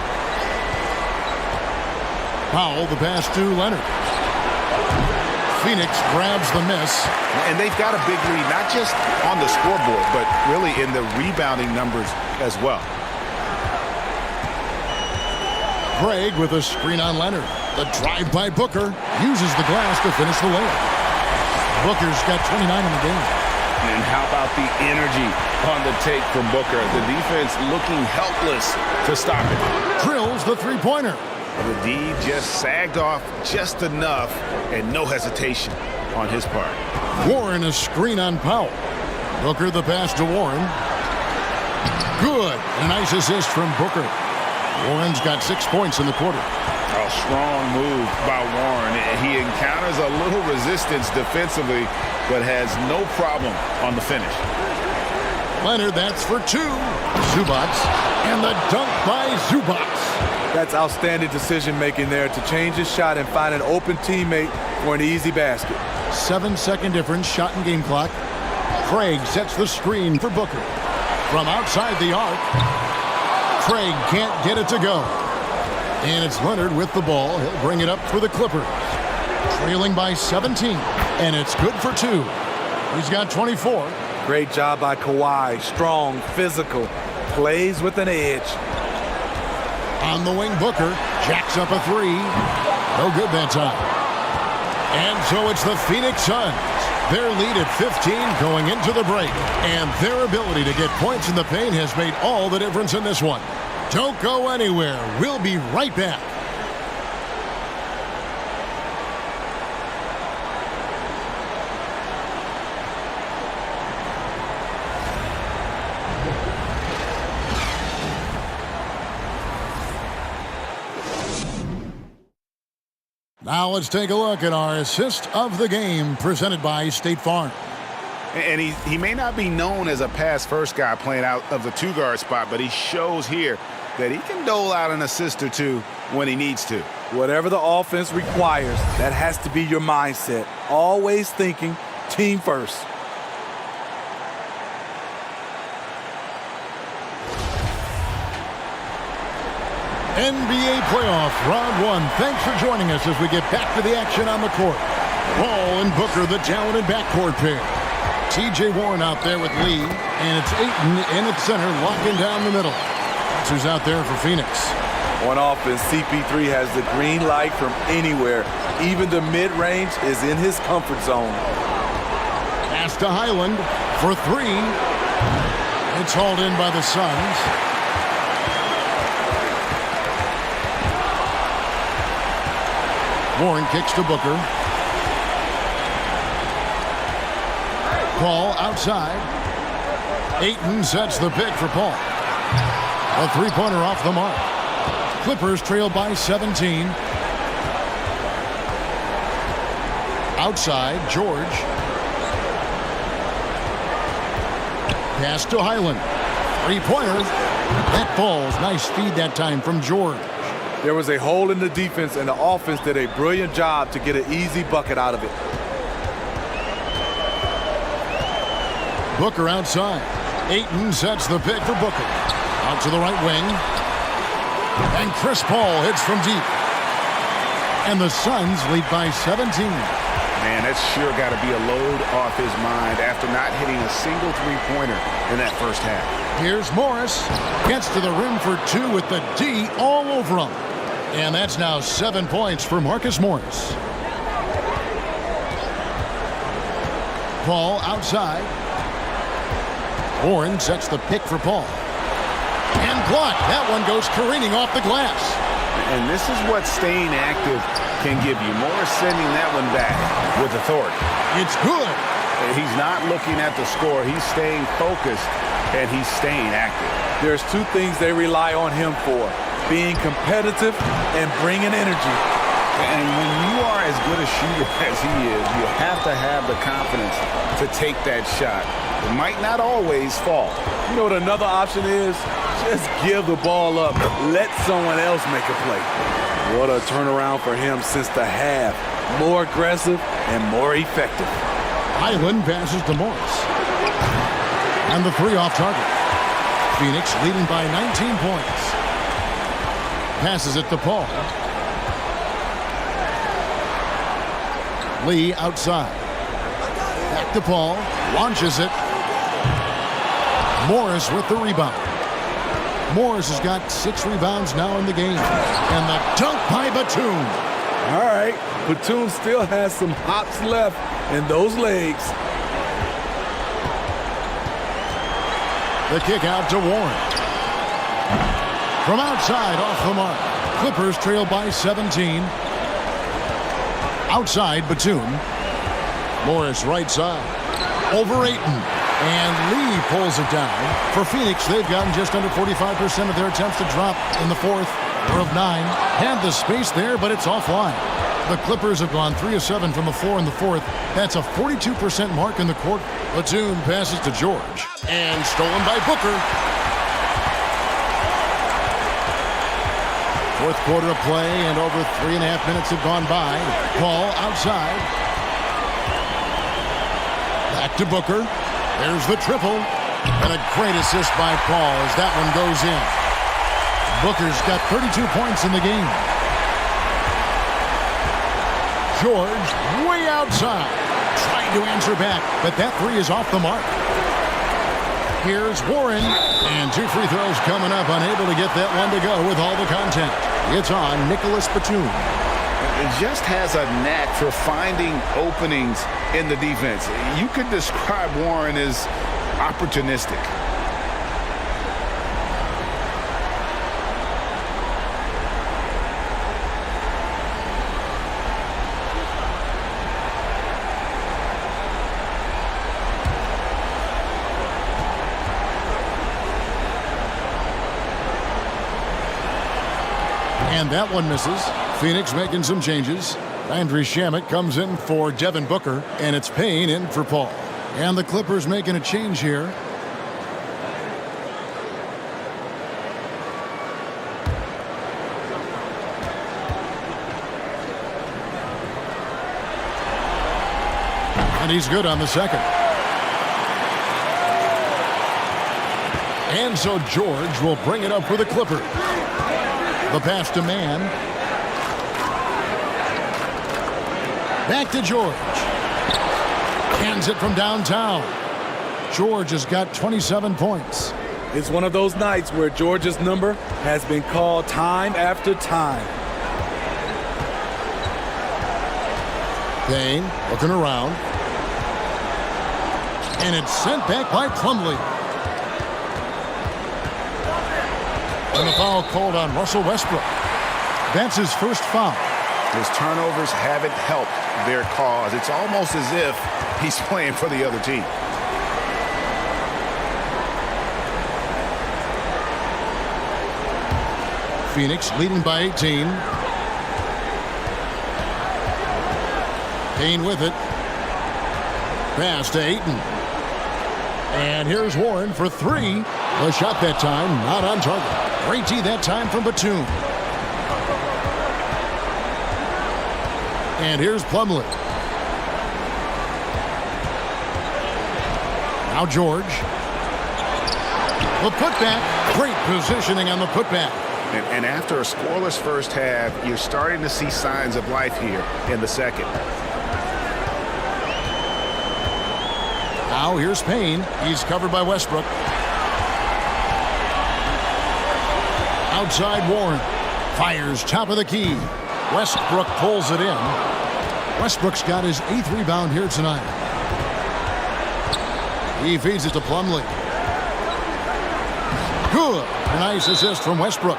Powell, the pass to Leonard. Phoenix grabs the miss. And they've got a big lead, not just on the scoreboard, but really in the rebounding numbers as well. Craig with a screen on Leonard. The drive by Booker uses the glass to finish the layup. Booker's got 29 in the game. And how about the energy on the take from Booker? The defense looking helpless to stop it. Drills the three-pointer. The D just sagged off just enough, and no hesitation on his part. Warren a screen on Powell. Booker the pass to Warren. Good. A nice assist from Booker. Warren's got 6 points in the quarter. A strong move by Warren. He encounters a little resistance defensively, but has no problem on the finish. Leonard, that's for 2. Zubac, and the dunk by Zubac. That's outstanding decision-making there to change his shot and find an open teammate for an easy basket. 7-second difference, shot and game clock. Craig sets the screen for Booker. From outside the arc, Craig can't get it to go. And it's Leonard with the ball. He'll bring it up for the Clippers. Trailing by 17, and it's good for 2. He's got 24. Great job by Kawhi. Strong, physical, plays with an edge. On the wing, Booker jacks up a 3. No good that time. And so it's the Phoenix Suns. Their lead at 15 going into the break. And their ability to get points in the paint has made all the difference in this one. Don't go anywhere. We'll be right back. Now let's take a look at our assist of the game presented by State Farm. And he may not be known as a pass-first guy playing out of the 2-guard spot, but he shows here that he can dole out an assist or 2 when he needs to. Whatever the offense requires, that has to be your mindset. Always thinking team first. NBA playoff round 1. Thanks for joining us as we get back to the action on the court. Paul and Booker, the talented backcourt pair. T.J. Warren out there with Lee, and it's Ayton in at center, locking down the middle. That's who's out there for Phoenix. On offense, CP3 has the green light from anywhere. Even the mid-range is in his comfort zone. Pass to Highland for 3. It's hauled in by the Suns. Warren kicks to Booker. Paul outside. Ayton sets the pick for Paul. A three-pointer off the mark. Clippers trail by 17. Outside, George. Pass to Highland. Three-pointer. That falls. Nice feed that time from George. There was a hole in the defense, and the offense did a brilliant job to get an easy bucket out of it. Booker outside. Ayton sets the pick for Booker. Out to the right wing. And Chris Paul hits from deep. And the Suns lead by 17. Man, that's sure got to be a load off his mind after not hitting a single three-pointer in that first half. Here's Morris. Gets to the rim for 2 with the D all over him. And that's now 7 points for Marcus Morris. Paul outside. Warren sets the pick for Paul. And blocked. That one goes careening off the glass. And this is what staying active can give you. Morris sending that one back with authority. It's good. He's not looking at the score. He's staying focused, and he's staying active. There's 2 things they rely on him for: being competitive and bringing energy. And when you are as good a shooter as he is, you have to have the confidence to take that shot. It might not always fall. You know what another option is? Just give the ball up. Let someone else make a play. What a turnaround for him since the half. More aggressive and more effective. Highland passes to Morris. And the three off target. Phoenix leading by 19 points. Passes it to Paul. Lee outside. Back to Paul. Launches it. Morris with the rebound. Morris has got 6 rebounds now in the game. And the dunk by Batum. All right, Batum still has some hops left in those legs. The kick out to Warren. From outside, off the mark. Clippers trail by 17. Outside, Batum. Morris right side. Over Ayton. And Lee pulls it down. For Phoenix, they've gotten just under 45% of their attempts to drop in the fourth. 4 of 9. Had the space there, but it's offline. The Clippers have gone 3 of 7 from the floor in the fourth. That's a 42% mark in the quarter. Batum passes to George. And stolen by Booker. Fourth quarter of play, and over 3.5 minutes have gone by. Paul outside. Back to Booker. There's the triple. And a great assist by Paul as that one goes in. Booker's got 32 points in the game. George way outside. Trying to answer back, but that three is off the mark. Here's Warren. And 2 free throws coming up. Unable to get that one to go with all the contact. It's on Nicholas Batum. It just has a knack for finding openings in the defense. You could describe Warren as opportunistic. And that one misses. Phoenix making some changes. Landry Shamet comes in for Devin Booker, and it's Payne in for Paul. And the Clippers making a change here. And he's good on the second. And so George will bring it up for the Clippers. The pass to Mann. Back to George. Hands it from downtown. George has got 27 points. It's one of those nights where George's number has been called time after time. Payne looking around. And it's sent back by Plumlee. And the foul called on Russell Westbrook. That's his first foul. His turnovers haven't helped their cause. It's almost as if he's playing for the other team. Phoenix leading by 18. Payne with it. Pass to Ayton. And here's Warren for 3. The shot that time, not on target. Great D that time from Batum. And here's Plumlee. Now George. The putback. Great positioning on the putback. And after a scoreless first half, you're starting to see signs of life here in the second. Now here's Payne. He's covered by Westbrook. Outside Warren. Fires top of the key. Westbrook pulls it in. Westbrook's got his 8th rebound here tonight. He feeds it to Plumlee. Good. Nice assist from Westbrook.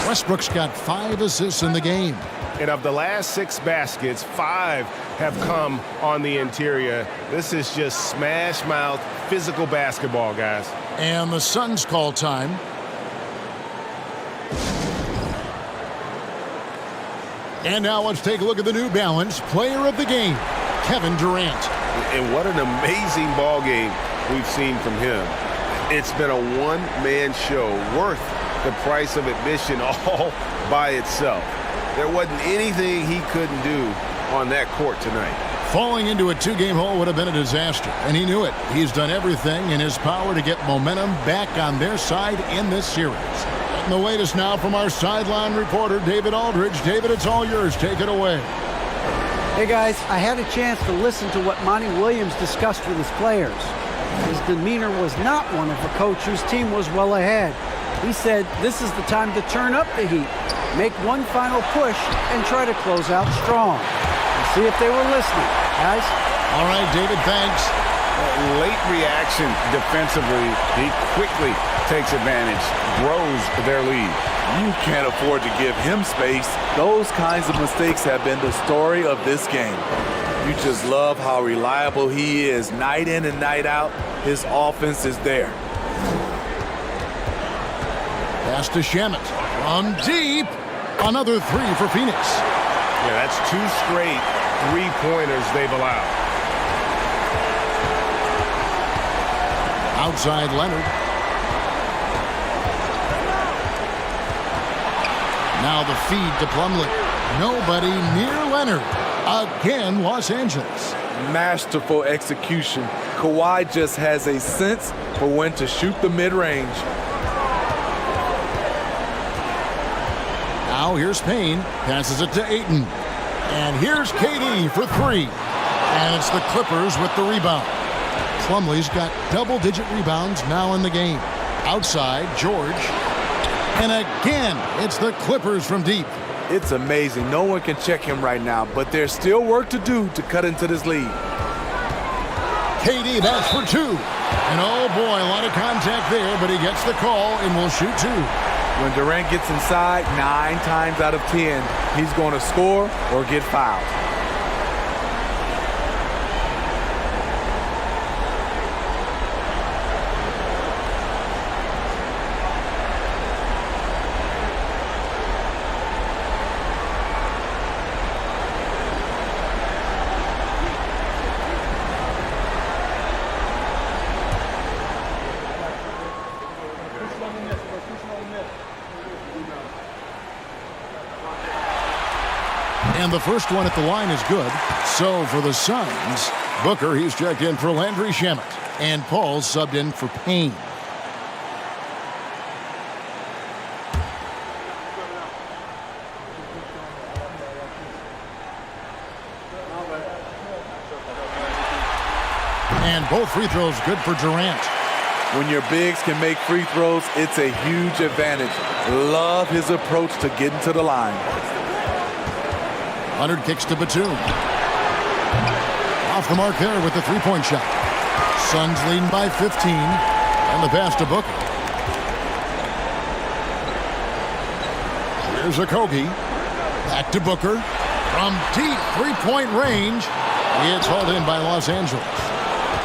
Westbrook's got 5 assists in the game. And of the last 6 baskets, 5 have come on the interior. This is just smash mouth, physical basketball, guys. And the Suns call time. And now let's take a look at the New Balance player of the game, Kevin Durant. And what an amazing ball game we've seen from him. It's been a one-man show worth the price of admission all by itself. There wasn't anything he couldn't do on that court tonight. Falling into a two-game hole would have been a disaster, and he knew it. He's done everything in his power to get momentum back on their side in this series. And the latest now from our sideline reporter, David Aldridge. David, it's all yours. Take it away. Hey, guys, I had a chance to listen to what Monty Williams discussed with his players. His demeanor was not one of a coach whose team was well ahead. He said this is the time to turn up the heat, make one final push, and try to close out strong. We'll see if they were listening, guys. All right, David, thanks. Late reaction defensively. He quickly takes advantage, grows their lead. You can't afford to give him space. Those kinds of mistakes have been the story of this game. You just love how reliable he is. Night in and night out, his offense is there. Pass to Shamet. From deep. Another three for Phoenix. Yeah, that's 2 straight three-pointers they've allowed. Outside Leonard. Now the feed to Plumlee. Nobody near Leonard. Again, Los Angeles. Masterful execution. Kawhi just has a sense for when to shoot the mid-range. Now here's Payne. Passes it to Ayton. And here's KD for 3. And it's the Clippers with the rebound. Plumlee's got double-digit rebounds now in the game. Outside, George. And again, it's the Clippers from deep. It's amazing. No one can check him right now, but there's still work to do to cut into this lead. KD, that's for 2. And oh boy, a lot of contact there, but he gets the call and will shoot 2. When Durant gets inside, 9 times out of 10, he's going to score or get fouled. And the first one at the line is good. So for the Suns, Booker, he's checked in for Landry Shamet. And Paul subbed in for Payne. And both free throws good for Durant. When your bigs can make free throws, it's a huge advantage. Love his approach to getting to the line. Leonard kicks to Batum. Off the mark there with the three-point shot. Suns leading by 15. And the pass to Booker. Here's Okogie. Back to Booker. From deep three-point range. It's hauled in by Los Angeles.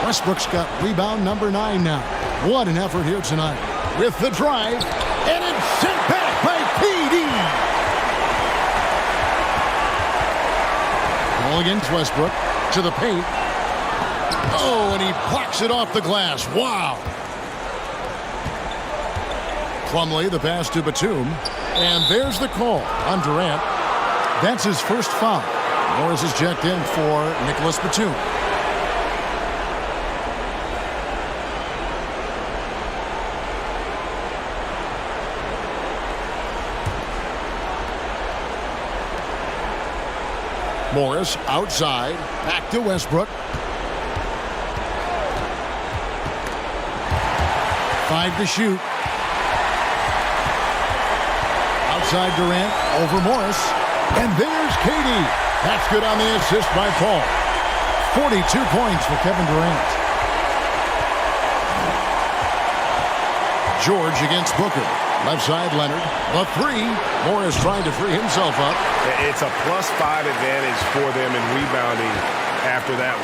Westbrook's got rebound number 9 now. What an effort here tonight. With the drive. And it's sent back by KD. Ball against Westbrook to the paint. Oh, and he blocks it off the glass. Wow. Plumlee, the pass to Batum. And there's the call on Durant. That's his first foul. Morris is checked in for Nicholas Batum. Morris outside, back to Westbrook. 5 to shoot. Outside Durant, over Morris. And there's KD. That's good on the assist by Paul. 42 points for Kevin Durant. George against Booker. Left side, Leonard. The 3. Morris trying to free himself up. It's a +5 advantage for them in rebounding after that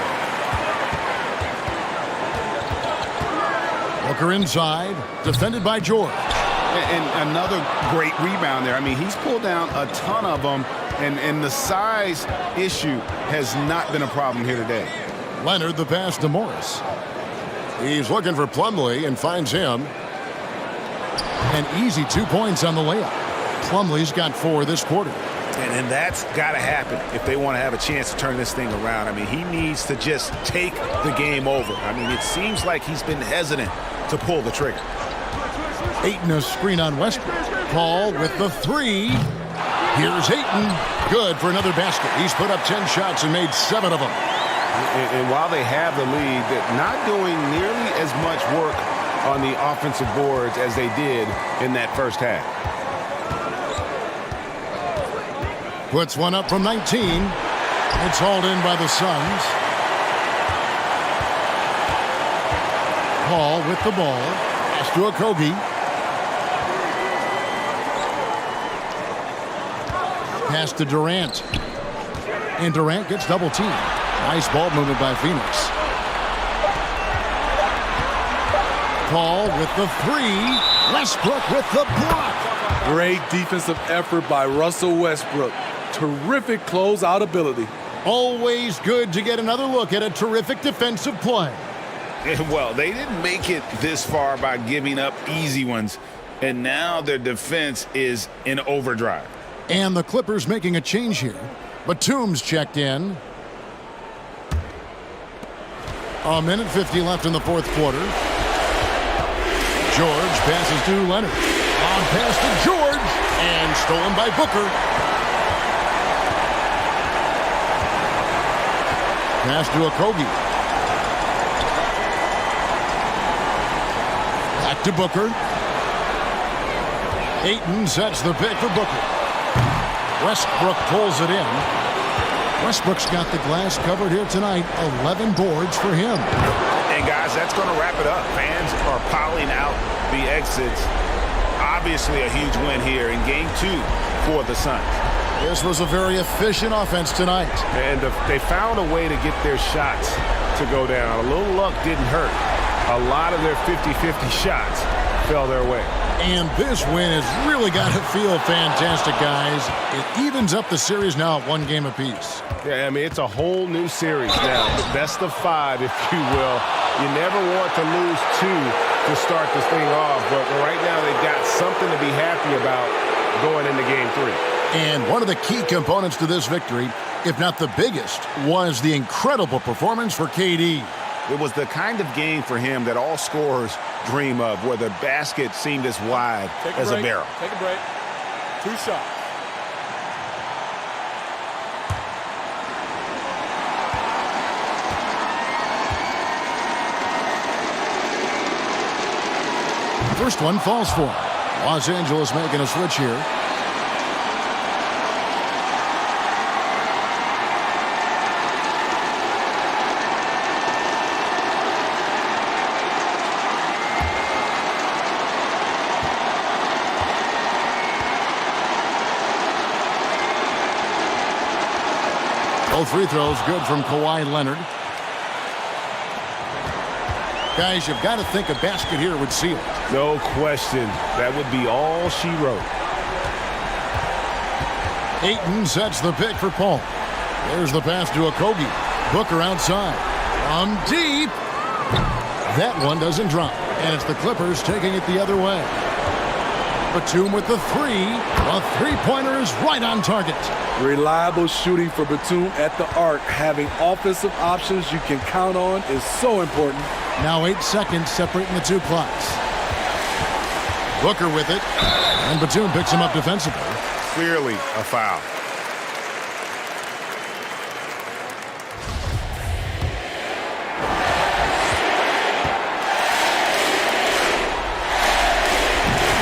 one. Booker inside. Defended by George. And another great rebound there. I mean, he's pulled down a ton of them, and the size issue has not been a problem here today. Leonard, the pass to Morris. He's looking for Plumlee and finds him. An easy 2 points on the layup. Plumlee's got 4 this quarter. And that's got to happen if they want to have a chance to turn this thing around. I mean, he needs to just take the game over. I mean, it seems like he's been hesitant to pull the trigger. Ayton a screen on Westbrook. Paul with the three. Here's Ayton. Good for another basket. He's put up 10 shots and made 7 of them. And while they have the lead, they're not doing nearly as much work on the offensive boards as they did in that first half. Puts one up from 19. It's hauled in by the Suns. Paul with the ball. Pass to Okogie. Pass to Durant. And Durant gets double teamed. Nice ball movement by Phoenix. Paul with the three. Westbrook with the block. Great defensive effort by Russell Westbrook. Terrific closeout ability. Always good to get another look at a terrific defensive play. Well, they didn't make it this far by giving up easy ones, and now their defense is in overdrive. And the Clippers making a change here. Batum's checked in. A minute 50 left in the fourth quarter. George passes to Leonard. On pass to George. And stolen by Booker. Pass to Okogie. Back to Booker. Ayton sets the pick for Booker. Westbrook pulls it in. Westbrook's got the glass covered here tonight. 11 boards for him. And guys, that's going to wrap it up. Fans are piling out the exits. Obviously a huge win here in game 2 for the Suns. This was a very efficient offense tonight. And they found a way to get their shots to go down. A little luck didn't hurt. A lot of their 50-50 shots fell their way. And this win has really got to feel fantastic, guys. It evens up the series now at 1 game apiece. Yeah, I mean, it's a whole new series now. The best of 5, if you will. You never want to lose 2 to start this thing off. But right now, they've got something to be happy about going into game 3. And one of the key components to this victory, if not the biggest, was the incredible performance for KD. It was the kind of game for him that all scorers dream of, where the basket seemed as wide as a barrel. Take a break. 2 shots. First one falls for him. Los Angeles making a switch here. Both free throws good from Kawhi Leonard. Guys, you've got to think a basket here would seal it. No question. That would be all she wrote. Ayton sets the pick for Paul. There's the pass to Okogie. Booker outside. From deep. That one doesn't drop. And it's the Clippers taking it the other way. Batum with the three. A three-pointer is right on target. Reliable shooting for Batum at the arc. Having offensive options you can count on is so important. Now 8 seconds separating the two clocks. Booker with it. And Batum picks him up defensively. Clearly a foul.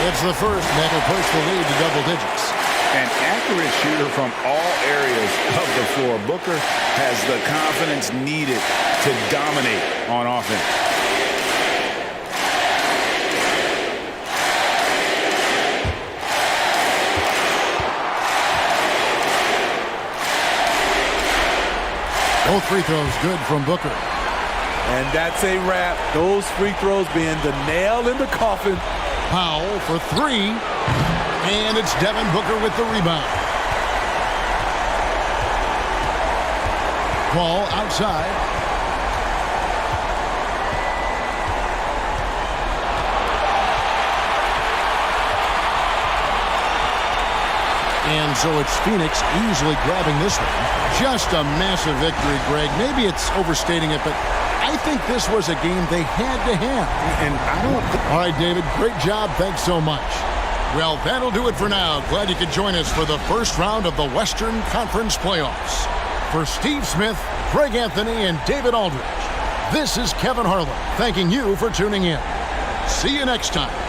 It's the first that will push the lead to double digits. An accurate shooter from all areas of the floor. Booker has the confidence needed to dominate on offense. Both free throws good from Booker. And that's a wrap. Those free throws being the nail in the coffin. Powell for three. And it's Devin Booker with the rebound. Paul outside. And And so it's Phoenix easily grabbing this one. Just a massive victory, Greg. Maybe it's overstating it, but I think this was a game they had to have. And I don't... All right, David, great job. Thanks so much. Well, that'll do it for now. Glad you could join us for the first round of the Western Conference Playoffs. For Steve Smith, Greg Anthony, and David Aldridge, this is Kevin Harlan thanking you for tuning in. See you next time.